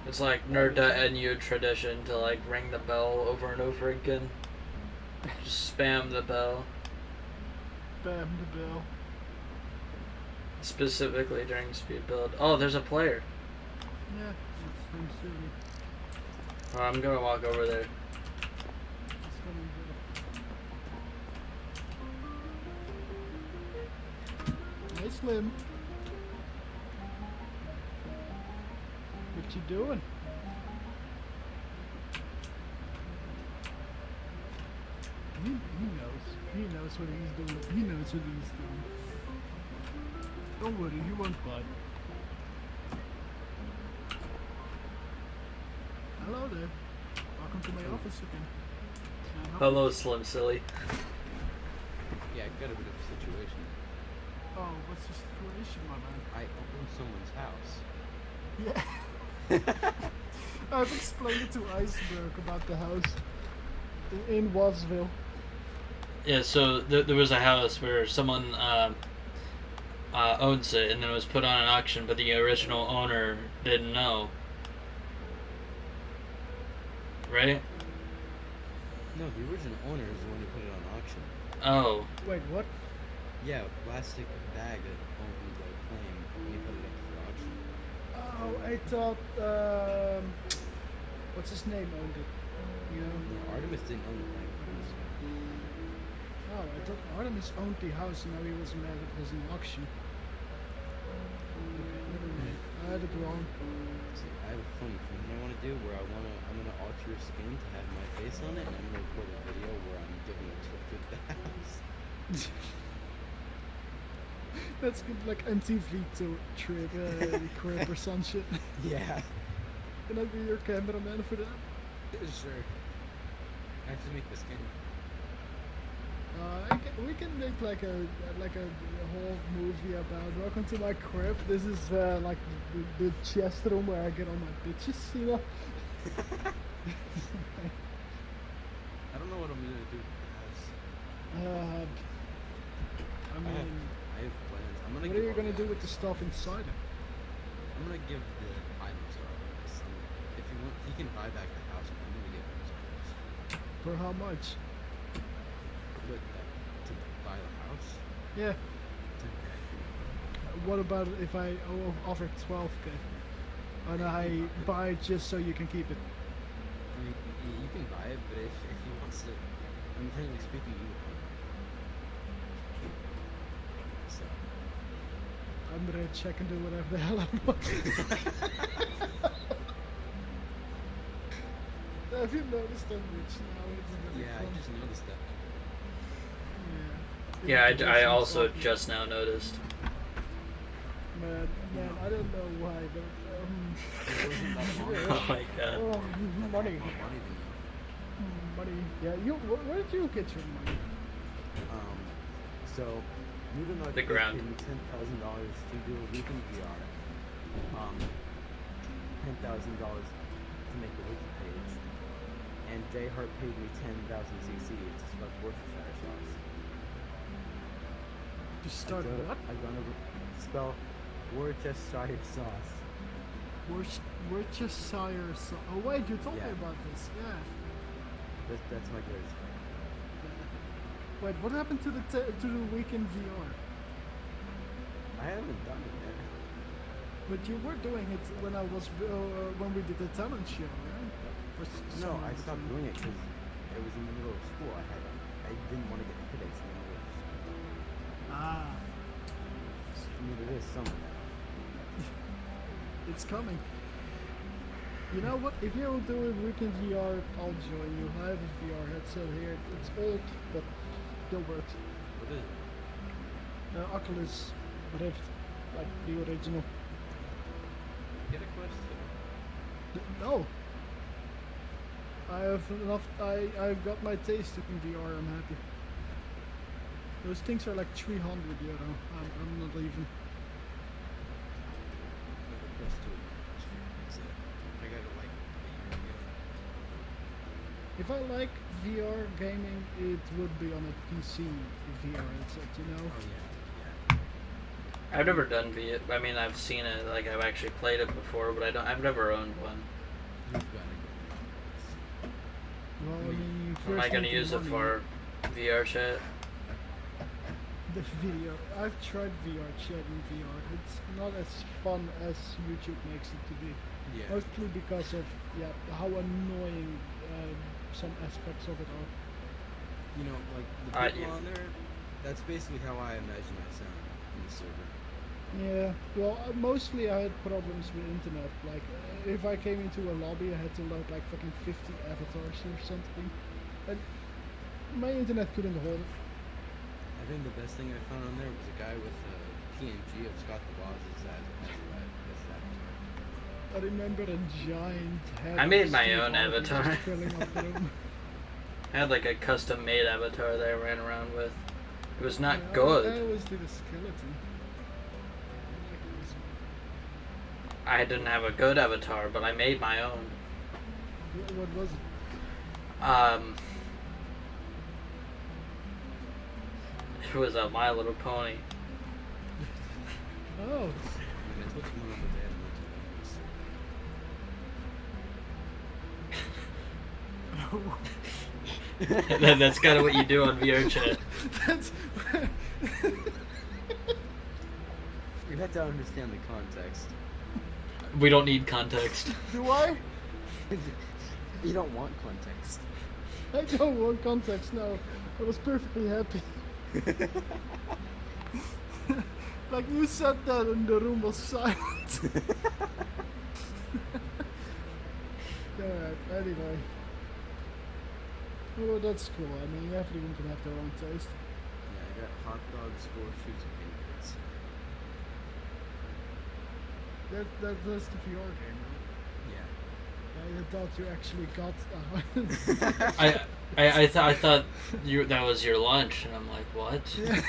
It's like Nerd and you tradition to like ring the bell over and over again. Just spam the bell. Spam the bell. Specifically during speed build. Oh, there's a player. Yeah, it's from City. Oh, I'm gonna walk over there. It's coming good. Hey Slim. What you doing? He knows. He knows what he's doing. He knows what he's doing. Don't worry, he won't bite. Hello there. Welcome to my office again. Hello, Slim Silly. Yeah, I got a bit of a situation. Oh, what's the situation, my man? I opened someone's house. Yeah. I've explained it to Iceberg about the house in Wasville. Yeah, so there was a house where someone owns it, and then it was put on an auction, but the original owner didn't know. Right? No, the original owner is the one who put it on auction. Oh. Wait, what? Yeah, plastic bag that owned the claim when he put it up for auction. Oh, I thought, what's his name owned it? You know? No, Artemis didn't own the claim. Oh, I thought Artemis owned the house and now he was mad it was an auction. Okay, never mind. I had it wrong. See, I have a funny thing I want to do where I'm gonna alter your skin to have my face on it, and I'm gonna record a video where I'm giving a tour of the house. That's good, like MTV trip, crib or some shit. Yeah. Can I be your cameraman for that? Sure. I have to make the skin. We can make like a whole movie about welcome to my crib. This is like the chest room where I get all my bitches, you know. I don't know what I'm gonna do with the house. I mean, I have plans. I'm gonna what are give you all gonna the do with the items- stuff inside it? I'm gonna give the items to Artemis. If you want, he can buy back the house. But I'm gonna get those items. For how much? But to buy the house, Yeah. 10K. What about if I offer 12k? And I buy it just so you can keep it? I mean, you can buy it, but if he wants to, I'm technically speaking, you own it. So I'm rich, I can do whatever the hell I want. Have you noticed I'm rich now? It's really Yeah, fun. I just noticed that. Yeah. Yeah, Even I though also it's just now noticed. Man, I don't know why, but It wasn't that long ago. Oh my god. oh, money, More money than you. money. Yeah, where did you get your money? So, Muda The ground. paid me $10,000 to do a week in VR. $10,000 to make a wiki page. And Jay Hart paid me 10,000 CC to spell Worcestershire sauce. To start what? I'm gonna spell Worcestershire sauce. Worcestershire sauce. Oh wait, you told me Yeah. about this. Yeah. That's my good. Wait, what happened to the weekend VR? I haven't done it yet. But you were doing it when I was when we did the talent show, right? Or No, somewhere I stopped between. doing it because it was in the middle of school. I didn't want to get headaches in the middle of school. Ah, I mean, it is summer now. it's coming. You know what? If you do a weekend VR, I'll join you. I have a VR headset here. It's old, but still works. What is it? Oculus Rift, like the original. Get a question. No. I have enough. I've got my taste in VR. I'm happy. Those things are like 300 euro. I'm not even. I got it like a year ago. If I like VR gaming, it would be on a PC VR headset. You know. Oh yeah. I've never done V. I mean, I've seen it. Like I've actually played it before, but I've never owned one. You've got to Well, I mean, Am I first gonna need use it money. for VR shit? The video. I've tried VR chat in VR. It's not as fun as YouTube makes it to be. Yeah. Mostly because of how annoying some aspects of it are. You know, like the people on there. That's basically how I imagine I sound in the server. Yeah. Well, mostly I had problems with internet. Like, if I came into a lobby, I had to load like fucking 50 avatars or something, and my internet couldn't hold it. I think the best thing I found on there was a guy with a PNG of Scott the Boss as avatar. I remember a giant head. I of made my Steve own Harvey avatar. just filling up the room. I had like a custom made avatar that I ran around with. It was not Yeah, I good. always did a skeleton. I didn't have a good avatar, but I made my own. What was it? It was a My Little Pony. Oh. I mean, that's what's going on with That's kind of what you do on VR chat. That's. You have to understand the context. We don't need context. Do I? You don't want context. I don't want context now. I was perfectly happy. Like you said that and the room was silent. Alright, anyway. Well, that's cool. I mean, everyone can have their own taste. Yeah, I got hot dogs, horseshoes, and pancakes. That's the VR game, right? Yeah. I thought you actually got I thought that was your lunch, and I'm like, what? Yeah.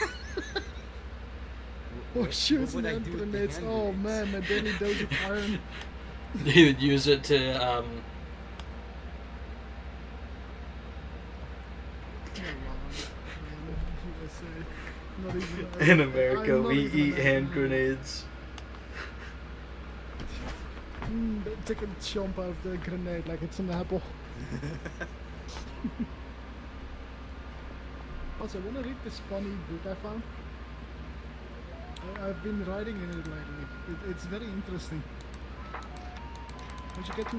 Horseshoes what and would I do with the grenades. hand Oh grenades? man, my daily dose of iron. You would use it to USA. Not even, in America I'm not we even eat hand American. grenades. Take a chomp out of the grenade like it's an apple. Also, wanna read this funny book I found? I've been writing in it lately. It's very interesting. Once you get to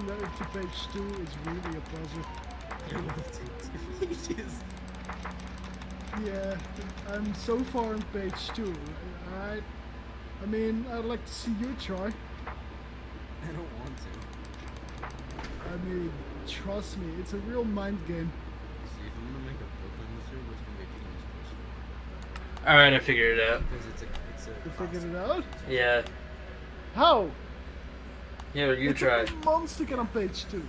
page 2, it's really a pleasure. Yeah, I'm so far on page 2. Alright. I mean, I'd like to see you try. I don't want to. I mean, trust me, it's a real mind game. See, if I'm gonna make a Brooklyn this year, what's gonna be a team's first? Alright, I figured it out. Because it's a You figured it out? Yeah. How? Yeah, you it try. took me months to get on page 2.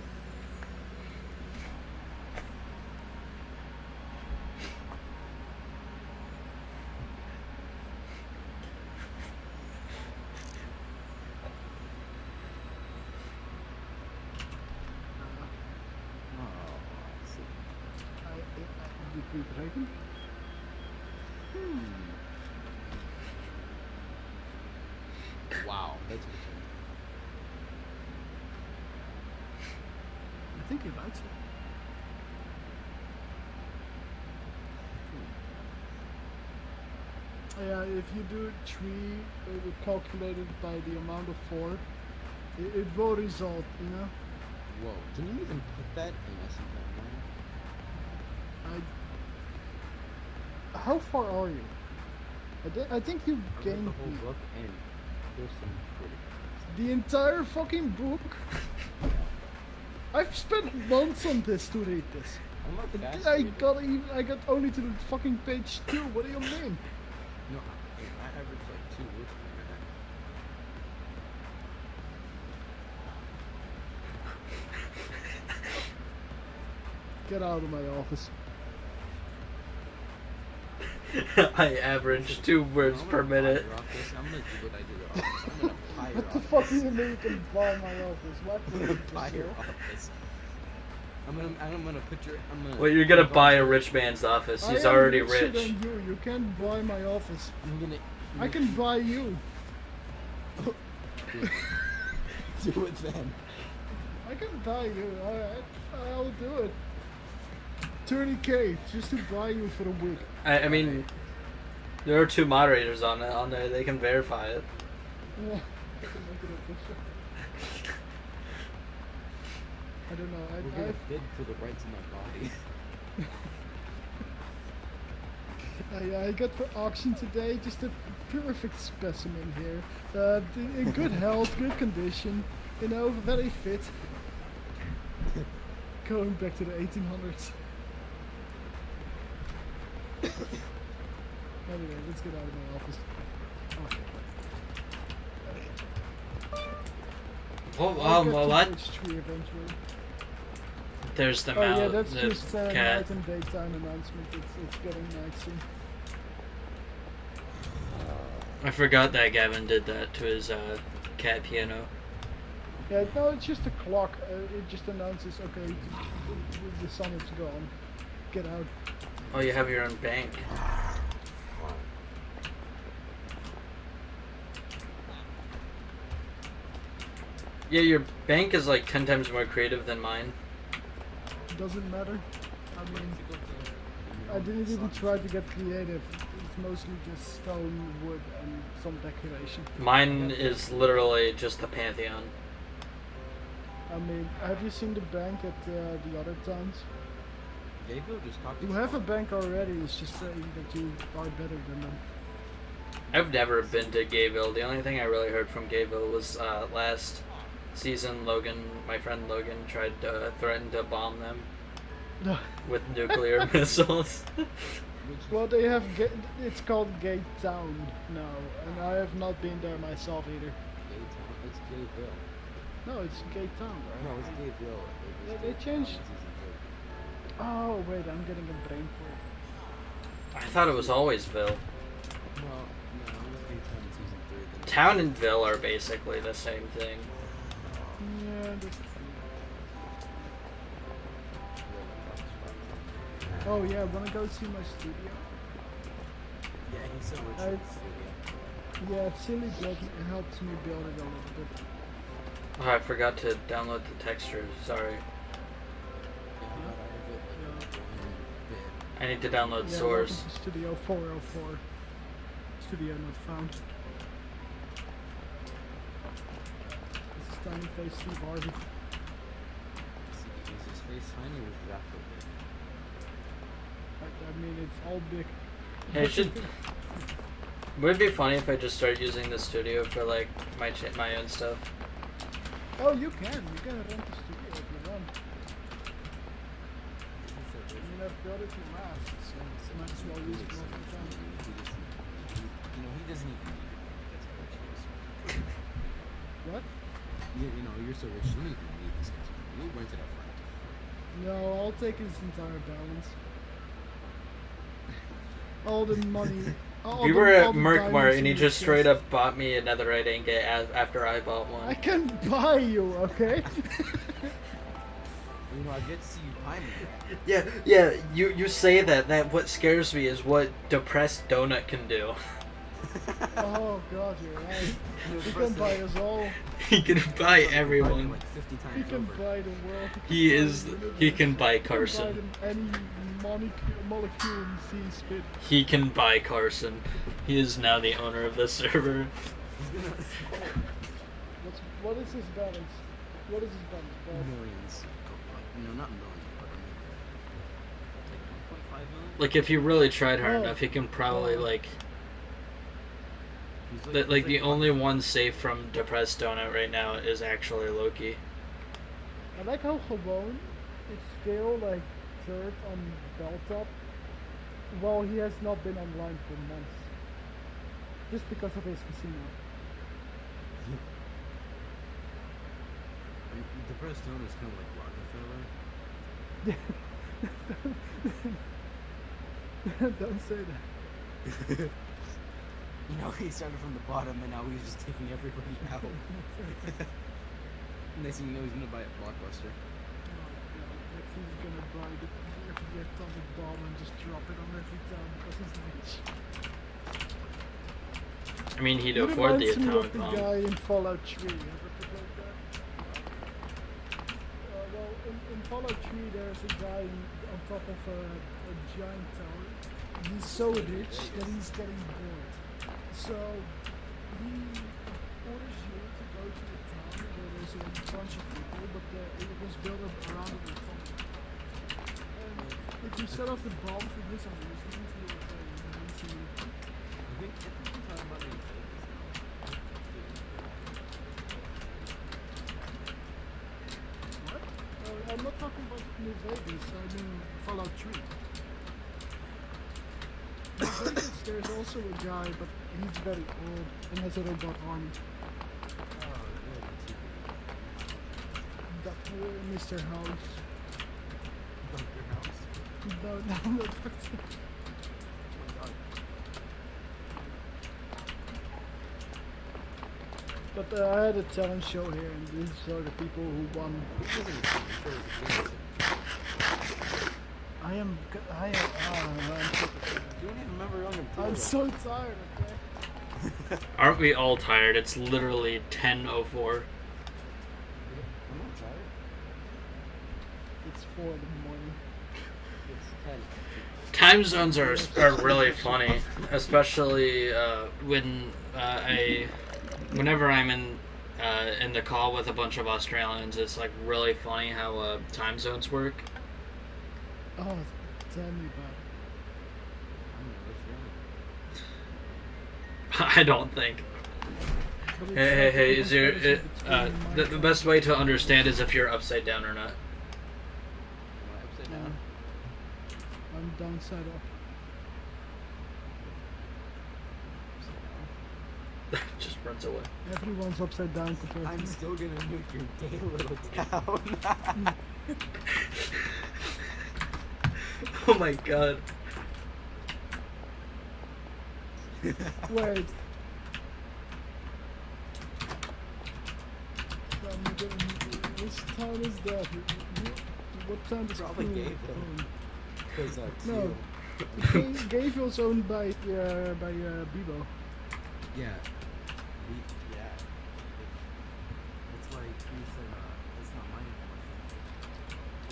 Oh, I see. Did we break him? Wow, that's what I think he likes it. Yeah, if you do 3 calculated by the amount of 4, it will result, you know? Whoa, can you even put that in smponline? How far are you? I think you I read gained the whole book and there's some pretty the entire fucking book. I've spent months on this to read this. I'm not fast. I got only to the fucking page 2. What do you mean? No, I average like 2 words per minute. Get out of my office. I average 2 words I'm per gonna buy minute. your office. I'm gonna do what I do to office. I'm gonna buy your What the office. fuck do you mean you can buy my office? What? I'm gonna buy your office. I'm gonna put your. Well, you're gonna buy a rich man's office. He's already I am richer rich. than you. You can't buy my office. I'm gonna. I can buy you. do it then. I can buy you. Alright, I'll do it. 30k just to buy you for a week. I mean, there are 2 moderators on there. They can verify it. Yeah, I can make it official. I don't know. We're gonna bid for the rights of my body. I got for auction today just a perfect specimen here. In good health, good condition, you know, very fit. Going back to the 1800s. Anyway, let's get out of my office. Well, I'll get to what? page 3 eventually. There's the Oh yeah, mouth. that's The just cat. night and daytime announcement. It's getting night soon. I forgot that Gavin did that to his cat piano. Yeah, no, it's just a clock. It just announces, okay, the sun is gone. Get out. Oh, you have your own bank. Yeah, your bank is like 10 times more creative than mine. Doesn't matter. I mean, I didn't even try to get creative. It's mostly just stone, wood, and some decoration. Mine is literally just the Pantheon. I mean, have you seen the bank at the other towns? Gayville just talked. You have a bank already. It's just saying that you are better than them. I've never been to Gayville. The only thing I really heard from Gayville was last season Logan, my friend Logan, tried to threaten to bomb them with nuclear missiles. Well, they have. It's called Gate Town now, and I have not been there myself either. Gaytown. It's Gayville. No, it's Gate Town, right? No, it's Gayville. Yeah, they changed. Oh wait, I'm getting a brain for I thought it was always Ville. No, it was Gaytown in season 3. Then Town and Ville are basically the same thing. Yeah, that's true. Oh yeah, wanna go see my studio? Yeah, he said Richard. Yeah, Silly helps me build it a little bit. Oh, I forgot to download the textures. Sorry. I need to download Yeah, Source. welcome to Studio 404. Studio not found. This is Tiny Face Steve Harvey. Is his face tiny or is his afro big? I mean, it's all big. Yeah, it should. Would it be funny if I just started using the studio for like my own stuff? Oh, you can rent the studio if you want. I mean, I've got it to last, so might as well use it most of the time. He doesn't even need it. That's how rich he is. What? You're so rich, you don't even need this guy. You'll rent it up front. No, I'll take his entire balance. All the money. We were at Merkmart and he just straight up bought me a netherite ingot after I bought one. I can buy you, okay? I've yet to see you buy me that. Yeah, you say that. What scares me is what Depressed Donut can do. Oh god, you're right. He can buy us all. He can buy everyone. Like 50 times He can over. buy the world. He can buy Carson. He can buy them any molecule he sees fit. He can buy Carson. He is now the owner of the server. What is his balance? What is his balance? Millions. No, not millions, but like 1.5 million? Like if he really tried hard Oh. enough, he can probably like. He's Like the only one safe from Depressed Donut right now is actually Loki. I like how Gewoon is still like third on Belltop, while he has not been online for months. Just because of his casino. The Depressed Donut is kind of like Rockefeller. Don't say that. He started from the bottom and now he's just taking everybody out. Next thing you know, he's gonna buy a Blockbuster. Like he's gonna buy every atomic bomb and just drop it on every town because he's rich. I mean, he'd He afford the reminds me of atomic the bomb. guy in Fallout 3. Ever played that? Well, in Fallout 3, there's a guy on top of a giant tower. He's so rich that he's getting bored. So he orders you to go to the town where there's a bunch of people, but it was built up around an atomic bomb. And if you set off the bomb for this reason, he will pay you. I think you're talking about New Vegas What? I'm not talking about New Vegas, I mean Fallout 3. In Vegas, there's also a guy, but he's very old and has a robot arm. Mr. House. Dr. House? No, not Dr. But I had a talent show here, and these are the people who won. I'm so You don't even remember on the I'm so tired, okay? Aren't we all tired? It's literally 10:04. I'm not tired. It's 4 in the morning. It's 10. Time zones are really funny, especially whenever I'm in the call with a bunch of Australians. It's like really funny how time zones work. Oh, tell me about I don't think. it. But it's Hey! like Is there between the my best way to understand is if you're upside down or not? Am I upside time. down? I'm downside up. Just runs away. Everyone's upside down compared to I'm me. still gonna nuke your gay little town. Oh my god. Wait. Which town is that? What town is Probably Cool Gayville. own? Because No. Gayville's owned by Bebo. Yeah. Yeah. It's like he said, it's not mine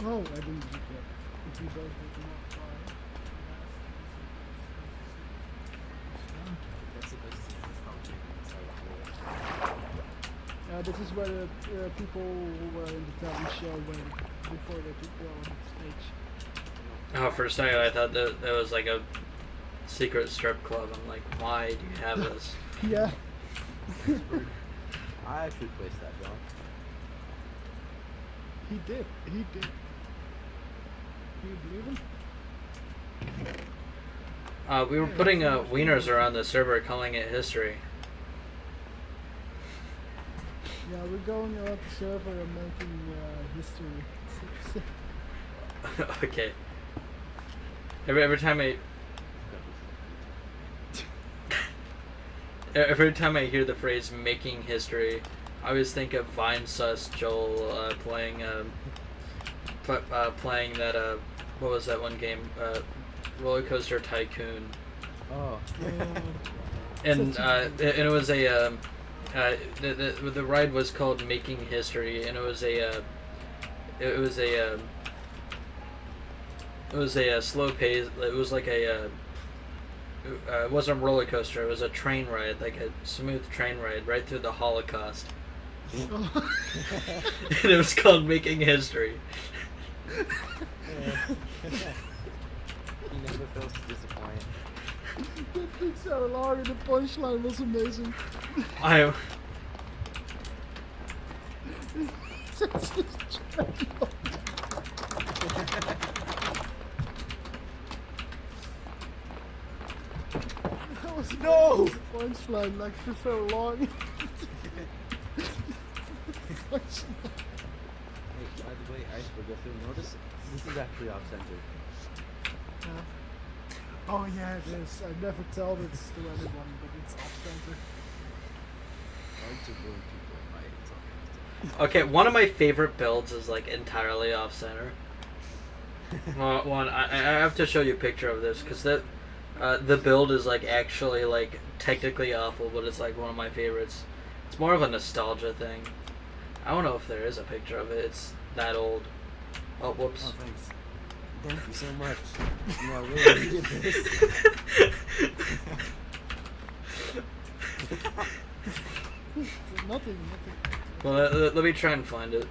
anymore. Oh, I didn't get that. Bebo did not buy. That's the best thing that's probably inside the This is where the people who were in the talent show went before they could go on stage. Oh, for a second I thought that was like a secret strip club. I'm like, why do you have this? Yeah. I actually placed that block. He did. He did. Do you believe him? We were putting wieners around the server, calling it history. Yeah, we're going around the server and making history. Okay. Every time I hear the phrase "making history," I always think of Vine Sus Joel playing that what was that one game? Roller Coaster Tycoon. Oh. And it was a the ride was called Making History, and it was a slow pace. It was like it wasn't a roller coaster. It was a train ride, like a smooth train ride right through the Holocaust. And it was called Making History. He never fails to disappoint. That took so long and the punchline was amazing. I That's just terrible. That was No! the punchline like for so long. Punchline. Hey, by the way, Iceberg, if you'll notice, this is actually off center. Oh yeah, it is. I never tell this to anyone, but it's off center. Hard to ruin people, right? It's off center. Okay, one of my favorite builds is like entirely off center. One, I have to show you a picture of this because the build is like actually like technically awful, but it's like one of my favorites. It's more of a nostalgia thing. I don't know if there is a picture of it. It's that old. Oh, whoops. Oh, thanks. Thank you so much. No, I really needed this. Nothing. Well, let me try and find it.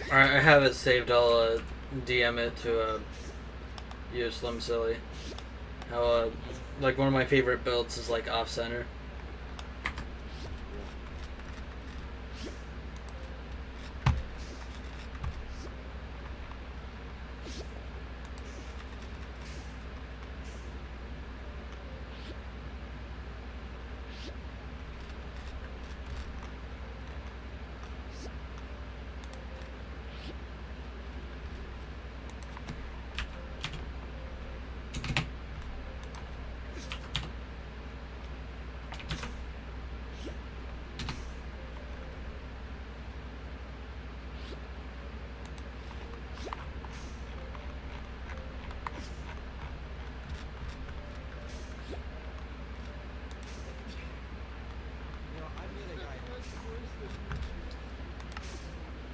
Alright, I have it saved. I'll DM it to you, Slim Silly. How like one of my favorite builds is like off center.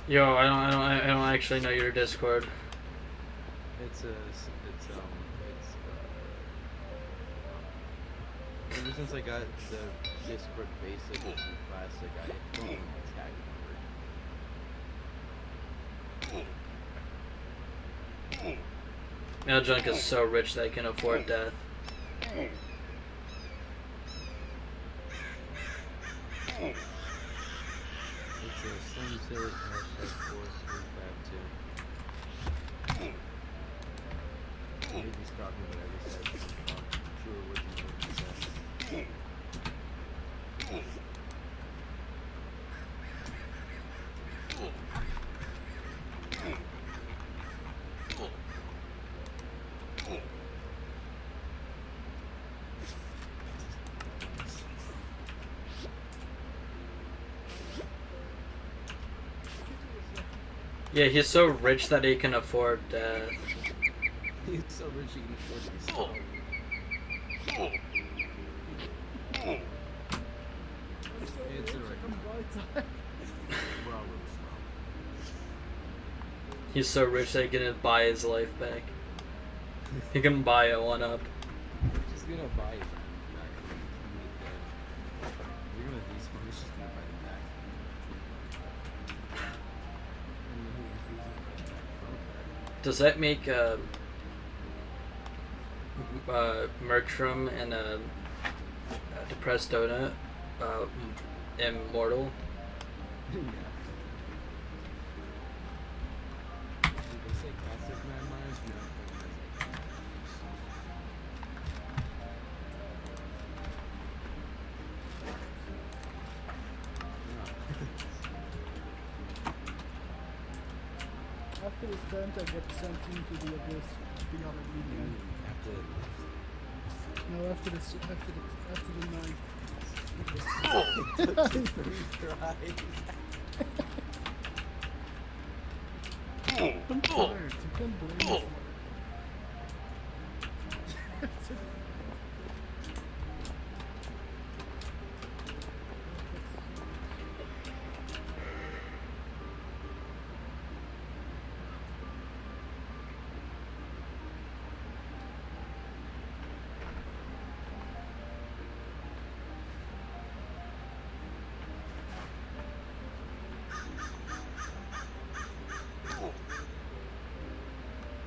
Yo, I don't actually know your Discord. Ever since I got the Discord basic and classic, I don't want my tag number. Now Junk is so rich that he can afford death. It's a Slim Silly #4352. Maybe stop me whatever he says. True original what he says. Yeah, he's so rich that he can afford death. He's so rich he can afford to be starving. time. We're all a little slow. He's so rich that he can buy his life back. He can buy a 1-up. Just gonna buy it back. You're gonna despawn. He's just gonna buy them back. And then who's gonna buy them back? Does that make Mertram and a depressed donut immortal? Yeah. Did they say passive landmines? No. After the turn, I get sent into the abyss, the other medium. After No, after the 9. three tries. I'm tired. You can't blame me for it.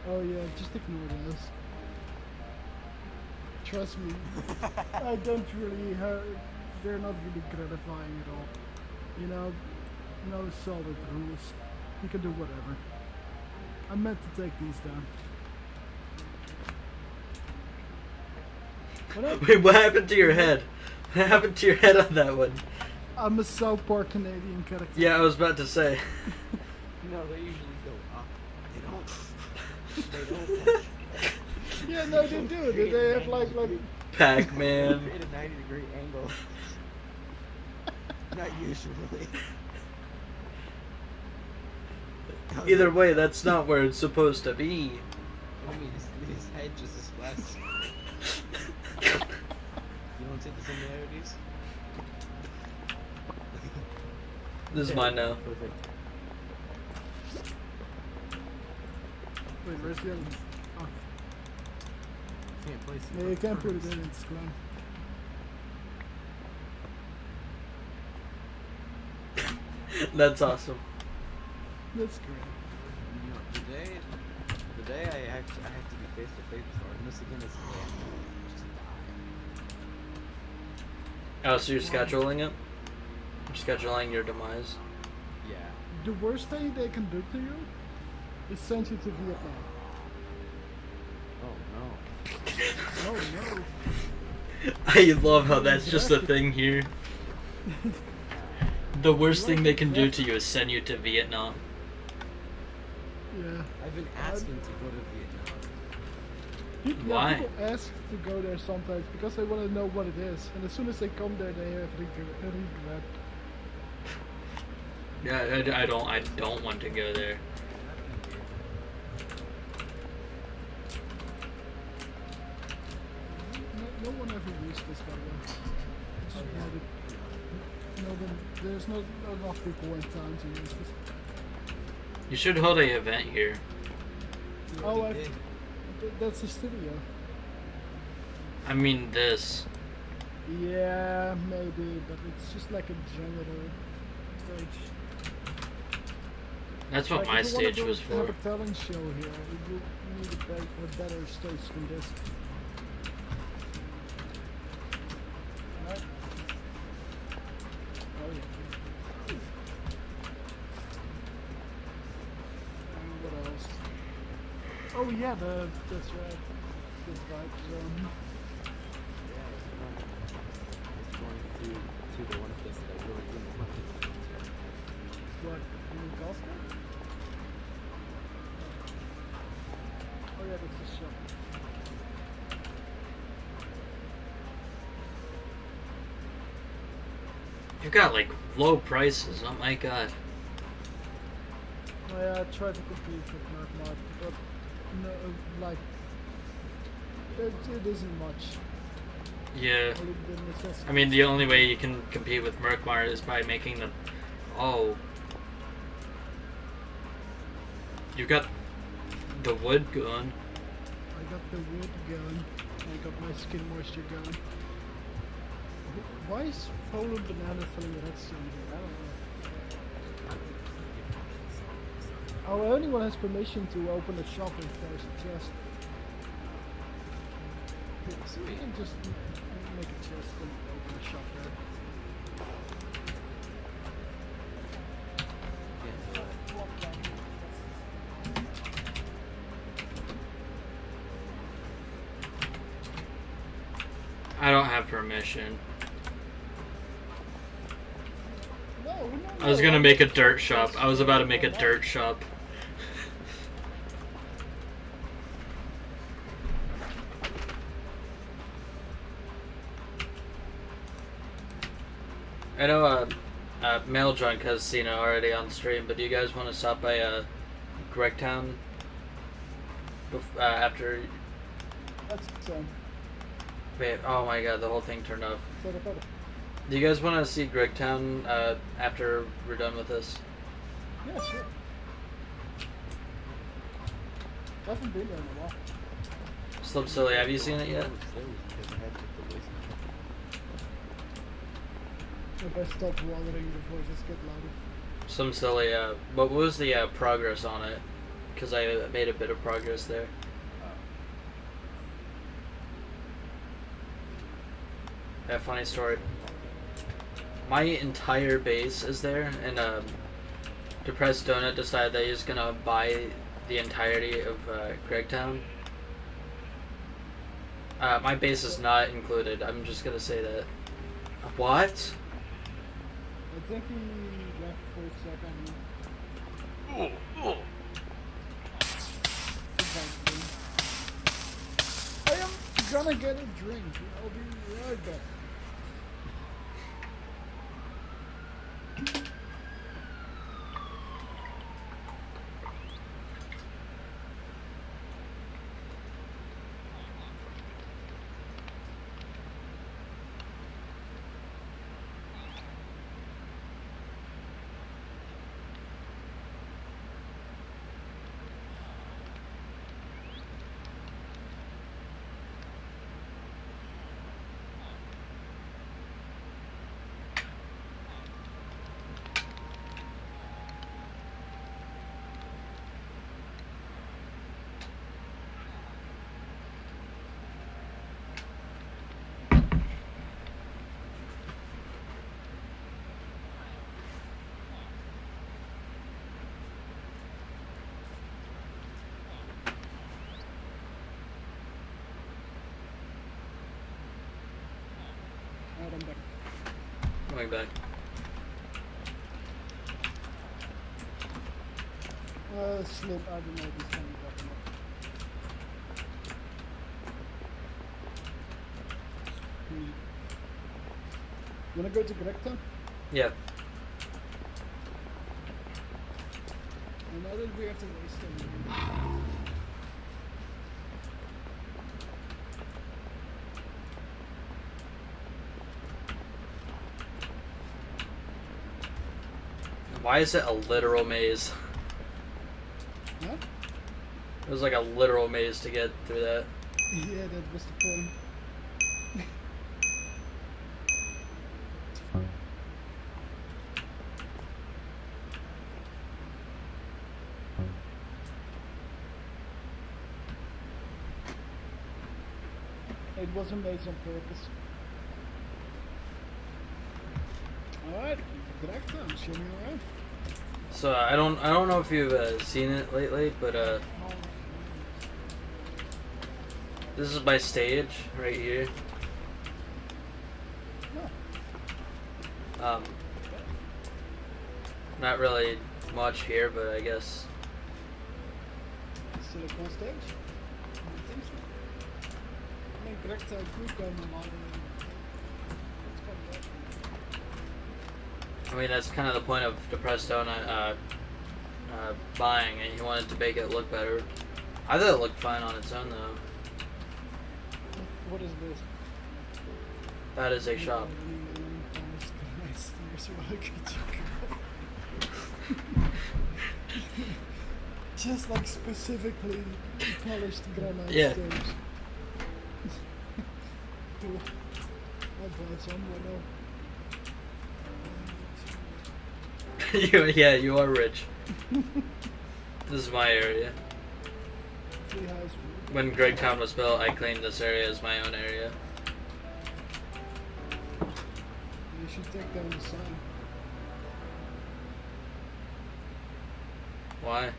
Oh yeah, just ignore those. Trust me, I don't really. They're not really gratifying at all. You know, no solid rules. You can do whatever. I meant to take these down. Wait, what happened to your head? What happened to your head on that one? I'm a South Park Canadian character. Yeah, I was about to say. No, they usually go up. They don't. They don't. Yeah, no, they do. They have like Pac-Man. Create a 90-degree angle. Not usually. Either way, that's not where it's supposed to be. I mean, his head just is less. You don't see the similarities? This is mine now. Perfect. Wait, where's the other one? Oh. Can't place it. Yeah, you can't put it in, it's gone. That's awesome. That's great. You know, the day I have to be face to face with Artemis again is the day I'm just die. Oh, so you're scheduling it? You're scheduling your demise? Yeah. The worst thing they can do to you is send you to Vietnam. Oh no. Oh no. I love how that's just a thing here. The worst thing they can do to you is send you to Vietnam. Yeah. I've been asking to go to Vietnam. Why? People ask to go there sometimes because they want to know what it is, and as soon as they come there, they have regret. Yeah, I don't want to go there. No one ever used this, by the way. It's just bought it. There's not enough people in town to use this. You should hold an event here. Oh, that's a studio. I mean this. Yeah, maybe, but it's just like a general stage. That's what my if you wanna stage was have for. a talent show here, you need a better stage than this. Right? Oh yeah. And what else? Oh yeah, that's right. The vibe zone. It's going to the one place that I really didn't want to go to. What? You mean Gostar? Oh yeah, that's a shop. You got like low prices. Oh my god. Oh yeah, I tried to compete with Mark, but no, like it isn't much. Yeah. Only the necessities. I mean, the only way you can compete with Merkmar is by making them. Oh. You got the wood going. I got the wood going. I got my skin moisture going. Why is Polar Banana filling redstone here? I don't know. Oh, anyone has permission to open a shop if there's a chest. So we can just make a chest and open a shop there. I don't have permission. No, I was gonna make a dirt shop. I was about to make a dirt shop. I know Male Drunk has seen it already on stream, but do you guys want to stop by Gregtown after? That's Wait, oh my god, the whole thing turned off. better. Do you guys want to see Gregtown after we're done with this? Yeah, sure. I haven't been there in a while. Slip Silly, have you seen it yet? If I stop watering, the voices get louder. Some Silly, what was the progress on it? Because I made a bit of progress there. Yeah, funny story. My entire base is there, and Depressed Donut decided that he's gonna buy the entirety of Gregtown. My base is not included. I'm just gonna say that. What? I think he left for a second. I am gonna get a drink. I'll be right back. Alright, I'm back. Going back. Slip, I don't know if he's coming back or not. You wanna go to Gregtown? Yeah. And now that we have to waste them. Why is it a literal maze? Huh? It was like a literal maze to get through that. Yeah, that was the point. It wasn't made on purpose. Alright, Gregtown, show me around. So I don't know if you've seen it lately, but this is my stage right here. No. Not really much here, but I guess. It's still a cool stage. I don't think so. I mean, Gregtown could go normal. Let's come back. I mean, that's kind of the point of Depressed Donut buying, and he wanted to make it look better. I thought it looked fine on its own, though. What is this? That is a shop. Just like specifically polished granite Yeah. stairs. Cool. I'll buy some right now. Yeah, you are rich. This is my area. Free house. When Gregtown was built, I claimed this area as my own area. You should take down the sign. Why?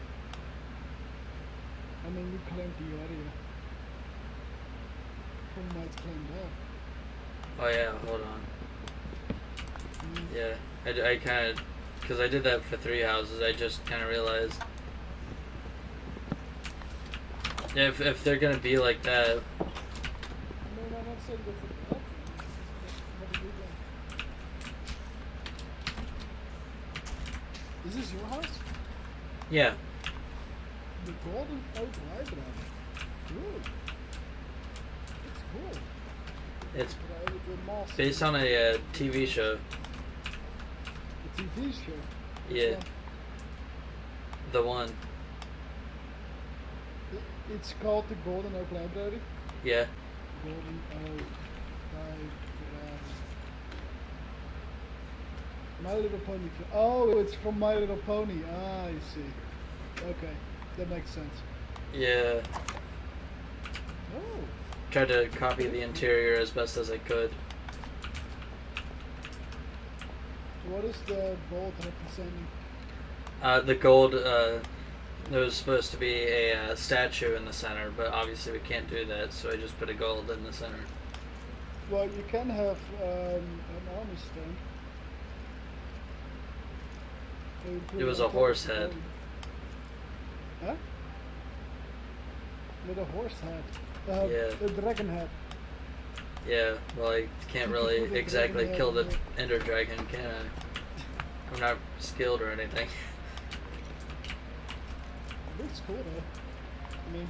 I mean, you claimed the area. Who might claim that? Oh yeah, hold on. Yeah, I kind of, because I did that for 3 houses, I just kind of realized. Yeah, if they're gonna be like that. No, I'm not saying that's a bad thing. What do you think? Is this your house? Yeah. The Golden Oak Library. Ooh. It's cool. It's But the moss. based on a TV show. A TV show. Yeah. The one. It's called the Golden Oak Library. Yeah. Golden Oak Library. My Little Pony. Oh, it's from My Little Pony. Ah, I see. Okay, that makes sense. Yeah. Oh. Tried to copy the interior as best as I could. What is the gold representing? The gold, there was supposed to be a statue in the center, but obviously we can't do that, so I just put a gold in the center. Well, you can have an army stand. So you put It was on a top of horse the head. gold. Huh? With a horse head. Yeah. A dragon head. Yeah, well, I can't really exactly kill the Ender Dragon, can I? I'm not skilled or anything. Looks cool though. I mean,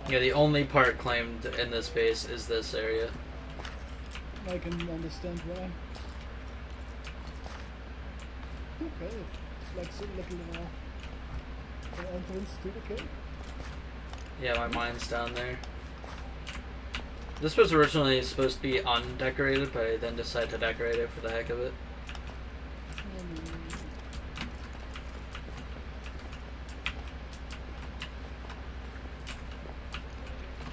Yeah, the only part claimed in this base is this area. I can understand why. Okay, like a little entrance to the cave. Yeah, my mine's down there. This was originally supposed to be undecorated, but I then decided to decorate it for the heck of it.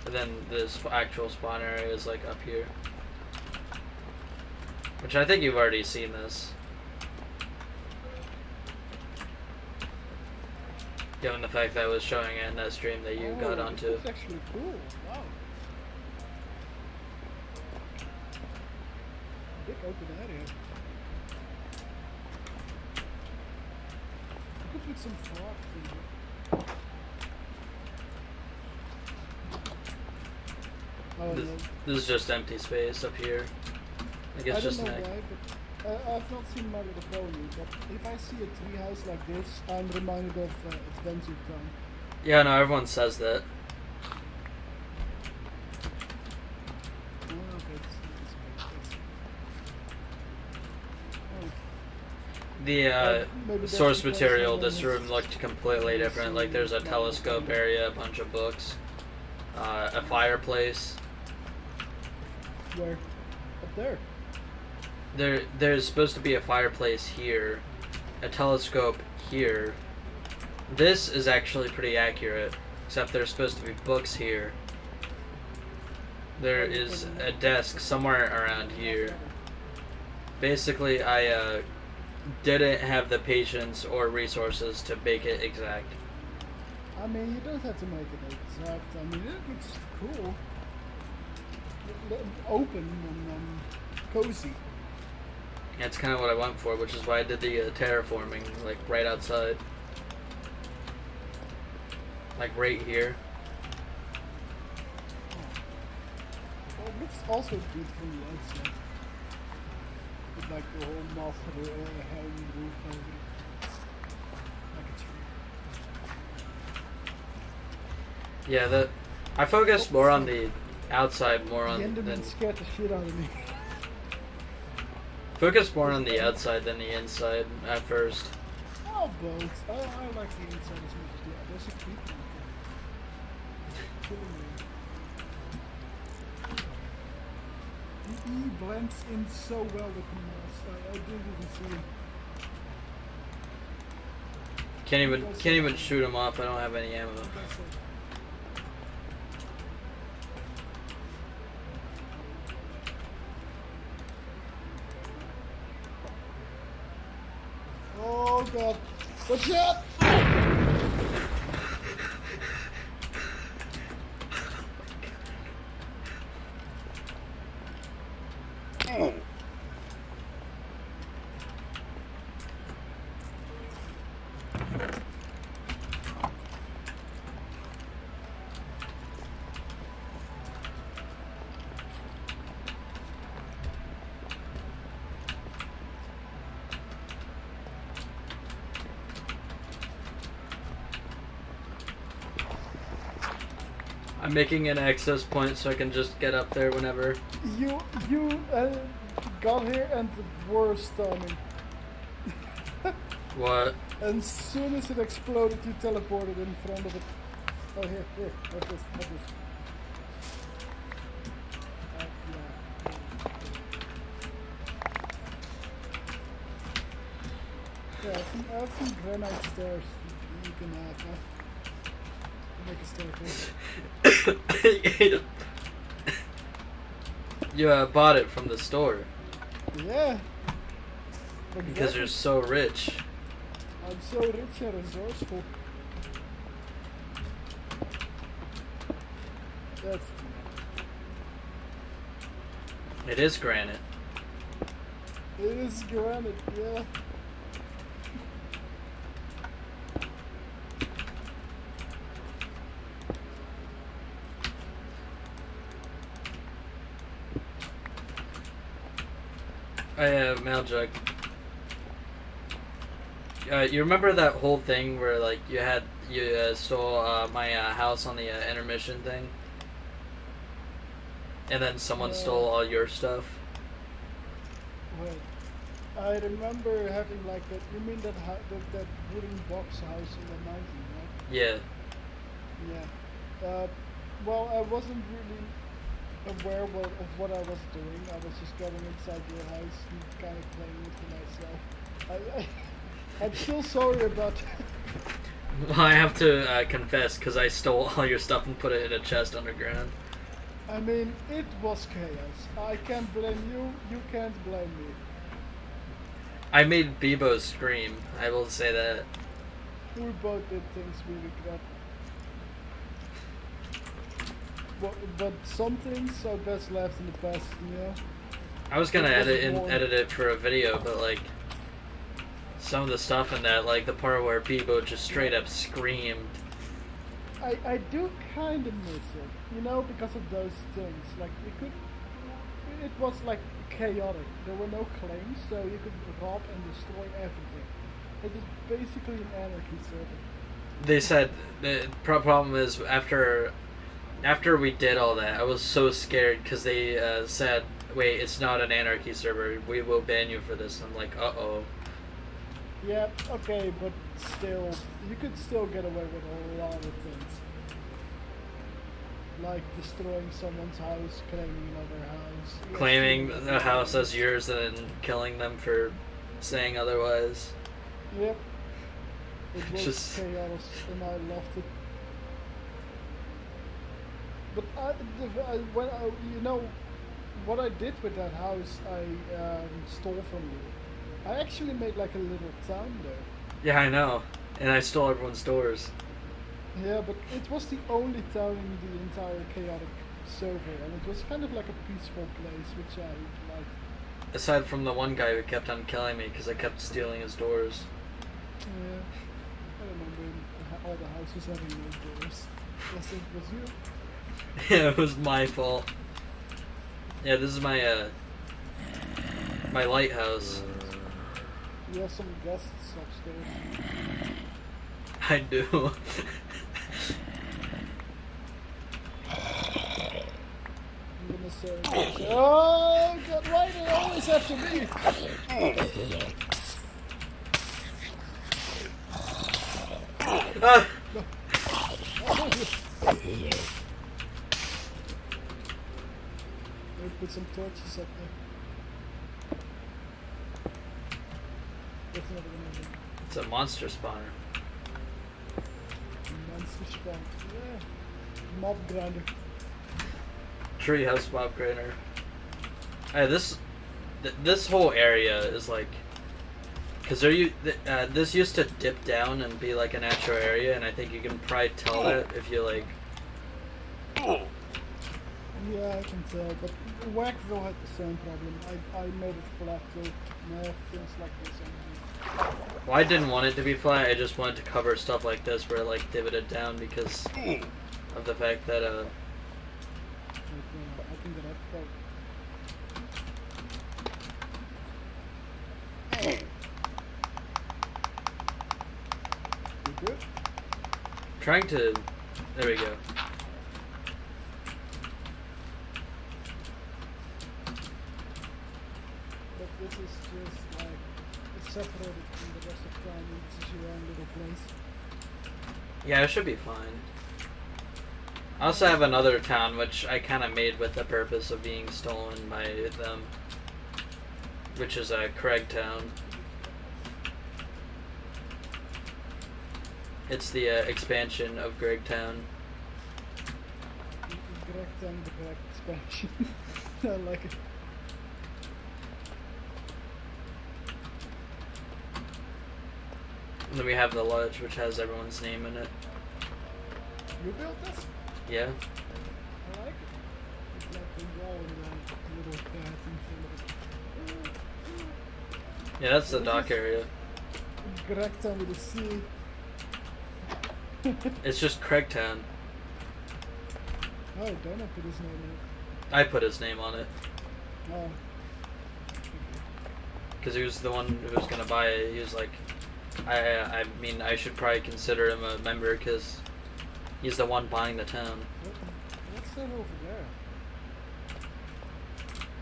And then this actual spawn area is like up here. Which I think you've already seen this. Given the fact that I was showing it in that stream that you got onto. That's actually cool. Wow. Big open area. You could put some frogs in here. Oh, This, no. this is just empty space up here. I guess I just don't know an egg. why, but I've not seen My Little Pony, but if I see a treehouse like this, I'm reminded of Adventure Time. Yeah, no, everyone says that. Oh, okay, it's The maybe that's source because material, no one this has room looked completely different. Like there's a telescope area, a bunch of books, a fireplace. Where? Up there. There's supposed to be a fireplace here, a telescope here. This is actually pretty accurate, except there's supposed to be books here. There is a desk somewhere around here. Basically, I didn't have the patience or resources to make it exact. I mean, you don't have to make it exact. I mean, it looks cool. Open and cozy. That's kind of what I went for, which is why I did the terraforming, like right outside. Like right here. Well, it looks also good from the outside. With like the whole moth helm roof over it. Like a tree. Yeah, I focused more on the outside, more The on than Enderman scared the shit out of me. focused more on the outside than the inside at first. Oh, both. I like the inside as much as the other. There's a creeper out there. Killing me. The E blends in so well with the moss. I didn't even see. Can't even shoot him off. I don't have any ammo. That's it. Oh god. Watch out! Oh. I'm making an access point so I can just get up there whenever. You got here and the worst timing. What? And as soon as it exploded, you teleported in front of it. Oh, here, have this. Yeah, I have some granite stairs you can have, huh? Make a staircase. You bought it from the store Yeah. because you're so rich. I'm so rich and resourceful. That's It is granite. it is granite, yeah. Maljug. You remember that whole thing where like you stole my house on the intermission thing, and then someone stole all your stuff? Wait. I remember having like that. You mean that that wooden box house in the mountain, right? Yeah. Yeah. Well, I wasn't really aware of what I was doing. I was just going inside your house and kind of playing with myself. I'm still sorry about Well, I have to confess because I stole all your stuff and put it in a chest underground. I mean, it was chaos. I can't blame you. You can't blame me. I made Bebo scream. I will say that. We both did things we regret. But some things are best left in the past, you know? I was gonna It was edit it for a video, but like some of the stuff in that, like the part where Bebo just straight up screamed. I do kind of miss it, you know, because of those things. Like, it was like chaotic. There were no claims, so you could rob and destroy everything. It was basically an anarchy server. They said the problem is after we did all that, I was so scared because they said, "Wait, it's not an anarchy server. We will ban you for this." I'm like, "Uh-oh." Yeah, okay, but still, you could still get away with a lot of things. Like destroying someone's house, claiming another house. Claiming a house as yours and then killing them for saying otherwise. Yep. It was Just- chaos, and I loved it. But you know, what I did with that house, I stole from you. I actually made like a little town there. Yeah, I know. And I stole everyone's doors. Yeah, but it was the only town in the entire chaotic server, and it was kind of like a peaceful place, which I liked. Aside from the one guy who kept on killing me because I kept stealing his doors. Yeah, I remember all the houses having no doors. Yes, it was you. Yeah, it was my fault. Yeah, this is my my lighthouse. You have some guests upstairs. I do. the same. Oh god, why do they always have to be? Ah! Let me put some torches up there. That's not gonna happen. It's a monster spawner. Monster spawn. Yeah. Mob grinder. Treehouse mob grainer. Hey, this whole area is like, cause this used to dip down and be like a natural area, and I think you can probably tell that if you like. Yeah, I can tell, but Wackville had the same problem. I made it flat, so now things like this. Well, I didn't want it to be flat. I just wanted to cover stuff like this where it like divoted down because of the fact that I can get up. You good? trying to. There we go. But this is just like it's separated from the rest of town. This is your own little place. Yeah, it should be fine. I also have another town which I kind of made with the purpose of being stolen by them, which is Craigtown. It's the expansion of Craigtown. Craigtown, the correct expansion. I like it. And then we have the lodge, which has everyone's name in it. You built this? Yeah. I like it. It's like the wall and the little path in front of it. Yeah, that's the dock area. Craigtown with a C. It's just Craigtown. Oh, Dana put his name in it. I put his name on it. Oh. Because he was the one who was going to buy it. He was like, I mean, I should probably consider him a member because he's the one buying the town. What's that over there?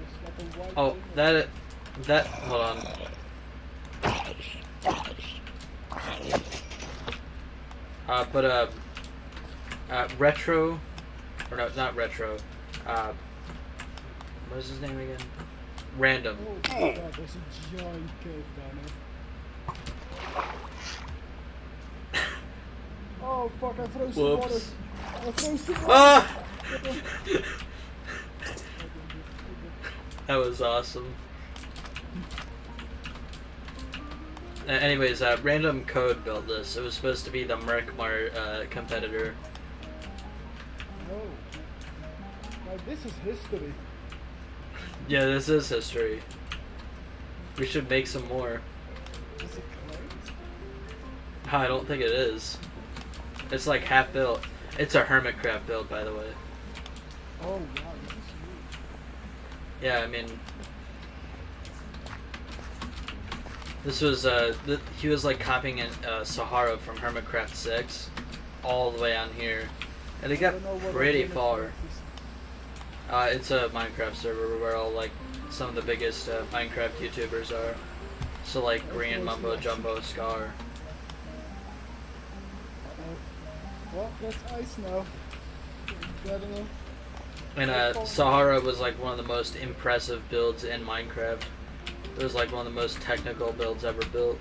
It's like a white Oh, thing. that, hold on. Retro, or no, not Retro, what is his name again? Random. Oh god, there's a giant cave down there. Oh fuck, I froze the water. Whoops. I froze the water. Ah! That was awesome. Anyways, Random Code built this. It was supposed to be the Merkmart competitor. Oh. Now this is history. Yeah, this is history. We should make some more. Is it correct? I don't think it is. It's like half built. It's a Hermitcraft build, by the way. Oh wow, this is huge. Yeah, I mean, this was he was like copying Sahara from Hermitcraft 6 all the way on here, and it got pretty far. It's a Minecraft server where all like some of the biggest Minecraft YouTubers are. So like Green, Mumbo, Jumbo, Scar. Well, that's ice now. Better know. And Sahara was like one of the most impressive builds in Minecraft. It was like one of the most technical builds ever built.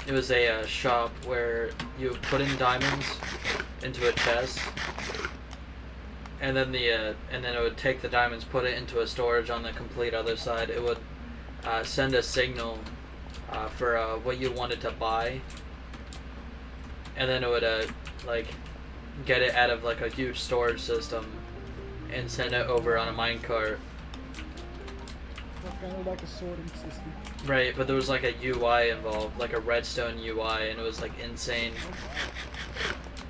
It was a shop where you put in diamonds into a chest, and then it would take the diamonds, put it into a storage on the complete other side. It would send a signal for what you wanted to buy, and then it would like get it out of like a huge storage system and send it over on a minecart. Kind of like a sorting system. Right, but there was like a UI involved, like a redstone UI, and it was like insane.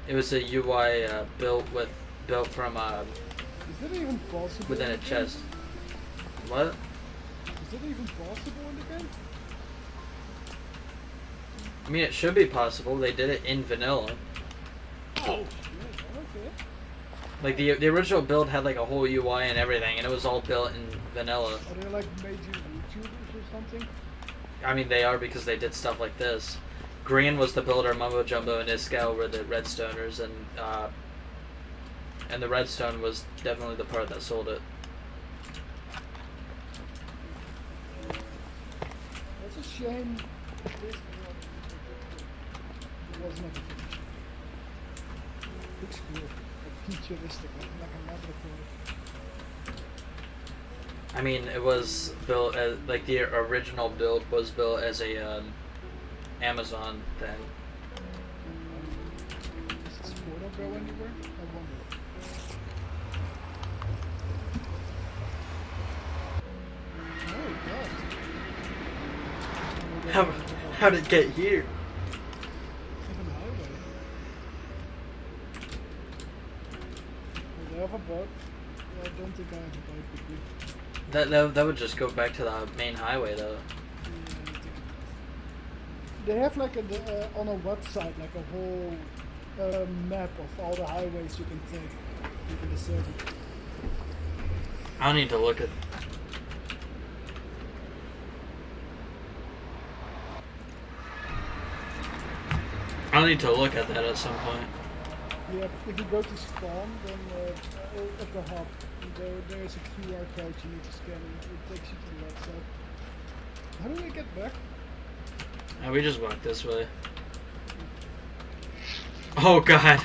It was a UI built from Is it even possible within a chest. What? Is it even possible in the game? I mean, it should be possible. They did it in vanilla. Oh shit, okay. Like the original build had like a whole UI and everything, and it was all built in vanilla. Are they like major YouTubers or something? I mean, they are because they did stuff like this. Green was the builder, Mumbo Jumbo and Iskall were the Redstoners, and the Redstone was definitely the part that sold it. That's a shame. This was not a finish. Looks cool, like futuristic, like a laboratory. I mean, it was built as like the original build was built as a Amazon thing. Does this portal go anywhere? I wonder. No, it does. How did it get here? Even highway. Do they have a boat? Yeah, I don't think I have a boat with me. That would just go back to the main highway though. Yeah, I think it does. They have like on a website like a whole map of all the highways you can take into the server. I'll need to look at. I'll need to look at that at some point. Yeah, if you go to spawn, then at the hub, there's a QR code you need to scan and it takes you to the website. How do we get back? We just walked this way. Oh god.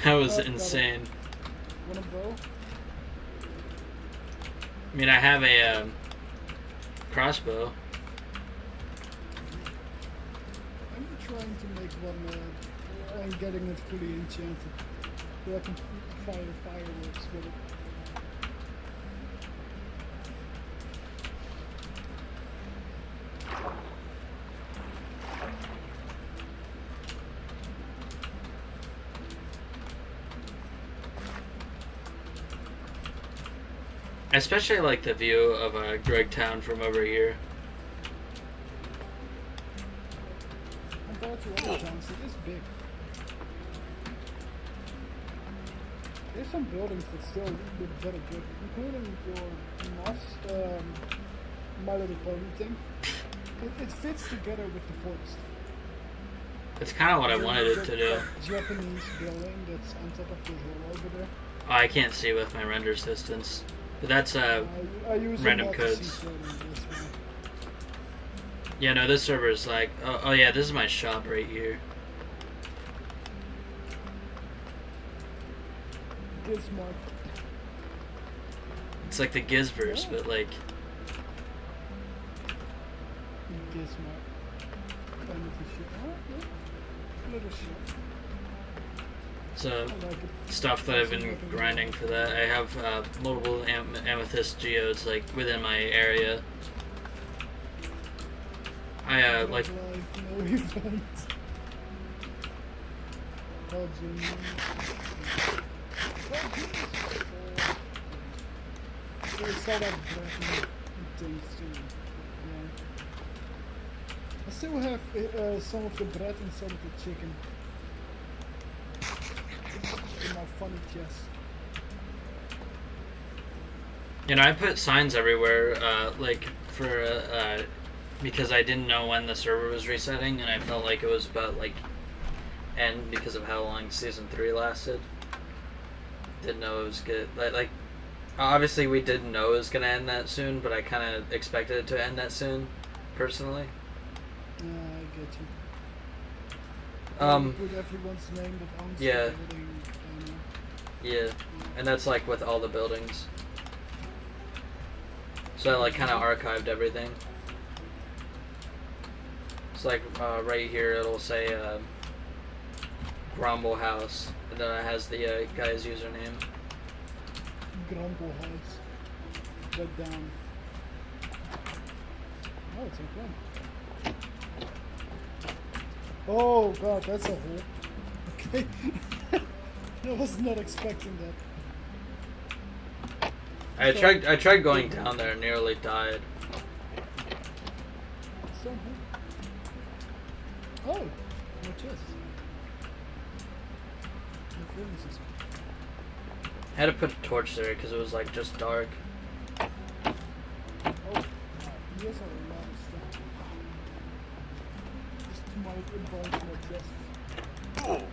That was insane. Want a bow? I mean, I have a crossbow. I'm trying to make one, I'm getting it fully enchanted. So I can fire fireworks with it. I especially like the view of Gregtown from over here. Compared to other towns, it is big. There's some buildings that still look very good, including your moss, My Little Pony thing. It fits together with the forest. That's kind of what I wanted it to do. Japanese building that's on top of the hill over there. Oh, I can't see with my render distance. But that's I use random a mod to codes. see certain this one. Yeah, no, this server is like, oh yeah, this is my shop right here. Gizmod. It's like the Gizverse, but like, Gizmod. Little shit. Oh, yeah. Little shit. so I like it. stuff that I've been grinding for that. I have multiple amethyst geodes like within my area. I like. Life, no event. They saw that bread and tasty. Yeah. I still have some of the bread and some of the chicken in my funny chest. You know, I put signs everywhere, like for because I didn't know when the server was resetting, and I felt like it was about like end because of how long season 3 lasted. Didn't know it was good. Like obviously we didn't know it was gonna end that soon, but I kind of expected it to end that soon, personally. I get you. Um, Put everyone's name that owns yeah. the building. Yeah, and that's like with all the buildings. So I like kind of archived everything. It's like right here it'll say Grumble House, and then it has the guy's username. Grumble House. Right down. Oh, it's okay. Oh god, that's a hole. Okay. I was not expecting that. I tried going down there and nearly died. Oh, no chest. No furnaces. I had to put a torch there because it was like just dark. Oh, wow. He has a lot of stuff. Just my bunch more chests.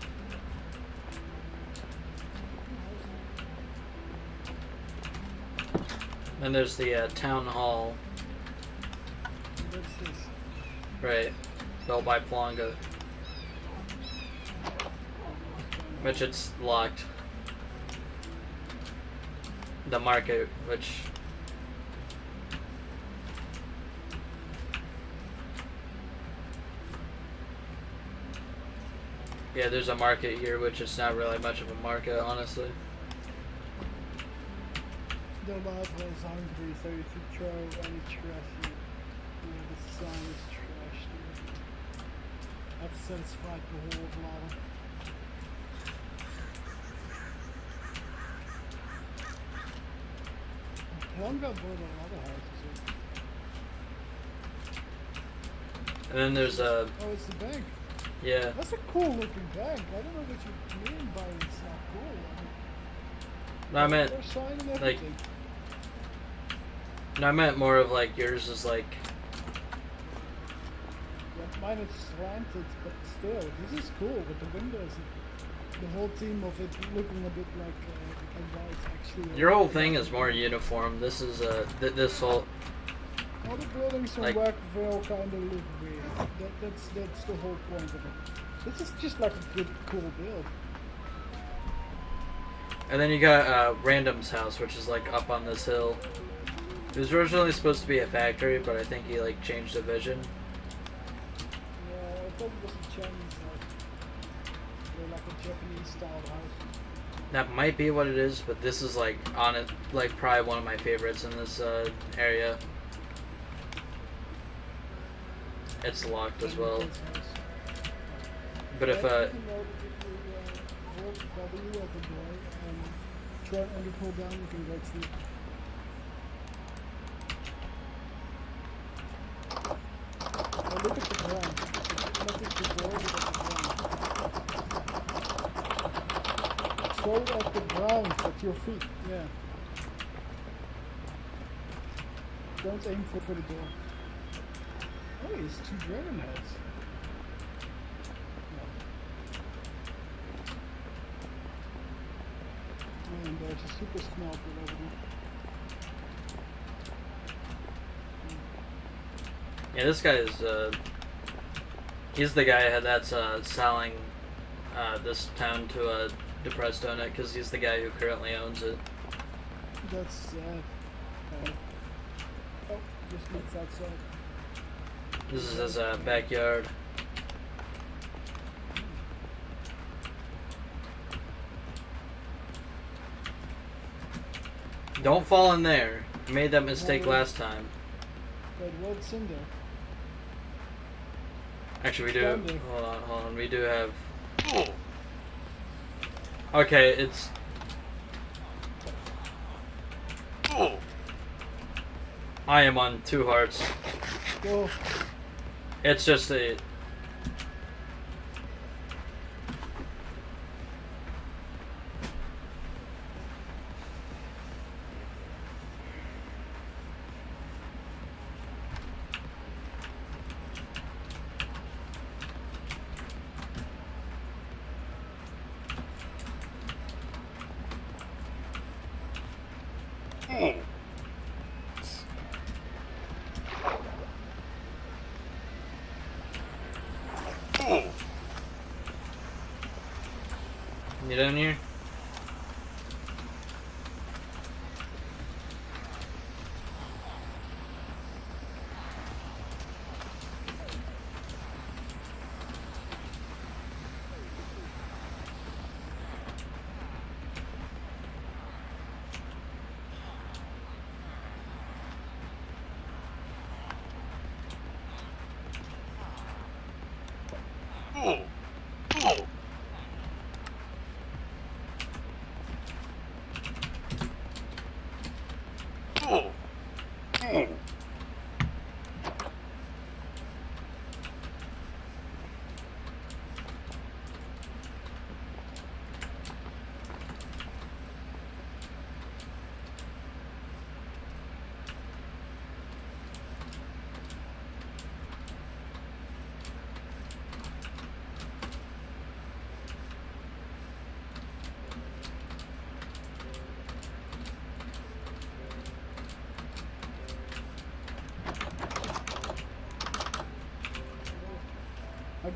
Then there's the town hall, What's this? right? Built by Plonga. Which it's locked. The market, which yeah, there's a market here, which is not really much of a market, honestly. The lava is hungry, so if you throw any trash in, the sun is trash. I've satisfied the whole of lava. Plonga bought a lot of houses. And then there's a Oh, it's the bank. yeah. That's a cool looking bank. I don't know what you mean by it's not cool. No, I meant there's sign and like everything. no, I meant more of like yours is like Yeah, mine is slanted, but still, this is cool with the windows. The whole theme of it looking a bit like a white actually. your whole thing is more uniform. This is this whole All the buildings in like- Wackville kind of look weird. That's the whole point of it. This is just like a good, cool build. and then you got Random's house, which is like up on this hill. It was originally supposed to be a factory, but I think he like changed the vision. Yeah, I thought it was a Chinese house. Or like a Japanese style house. That might be what it is, but this is like on it, like probably one of my favorites in this area. It's locked as well. Chinese house. But if You can know that if you hold W at the door and try and you pull down, you can go through. Now look at the ground. Not at the door, but at the ground. Throw it at the ground, at your feet. Yeah. Don't aim for the door. Oh, it's 2 dragon heads. And there's a super smelter over there. yeah, this guy is he's the guy that's selling this town to a depressed owner because he's the guy who currently owns it. That's sad. Oh, just meets outside. This is his backyard. Don't fall in there. You made that mistake last time. Wait, what's in there? Actually, we do. Standing. Hold on. We do have. Okay, it's. I am on 2 hearts. Go. It's just a. You down here?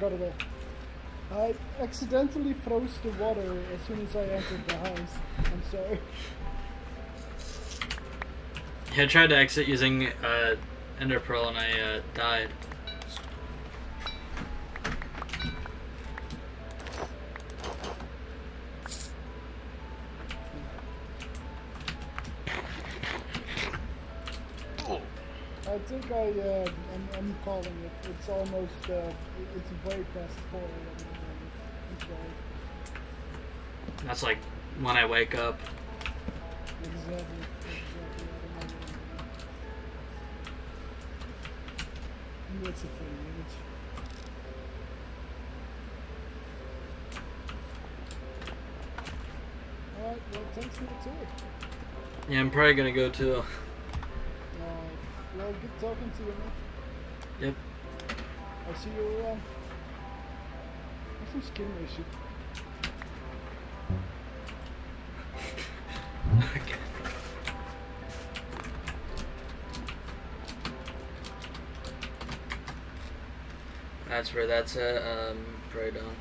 got it off. I accidentally froze the water as soon as I entered the house. I'm sorry. Yeah, I tried to exit using Ender Pearl and I died. I think I'm calling it. It's almost, it's way past 4 a.m. I'm sorry. That's like when I wake up. Exactly. That's a funny image. Alright, well, thanks for the tour. Yeah, I'm probably gonna go too. Well, good talking to you, man. Yep. I'll see you around. What's some skin issue? Okay. That's where that's at. Probably done.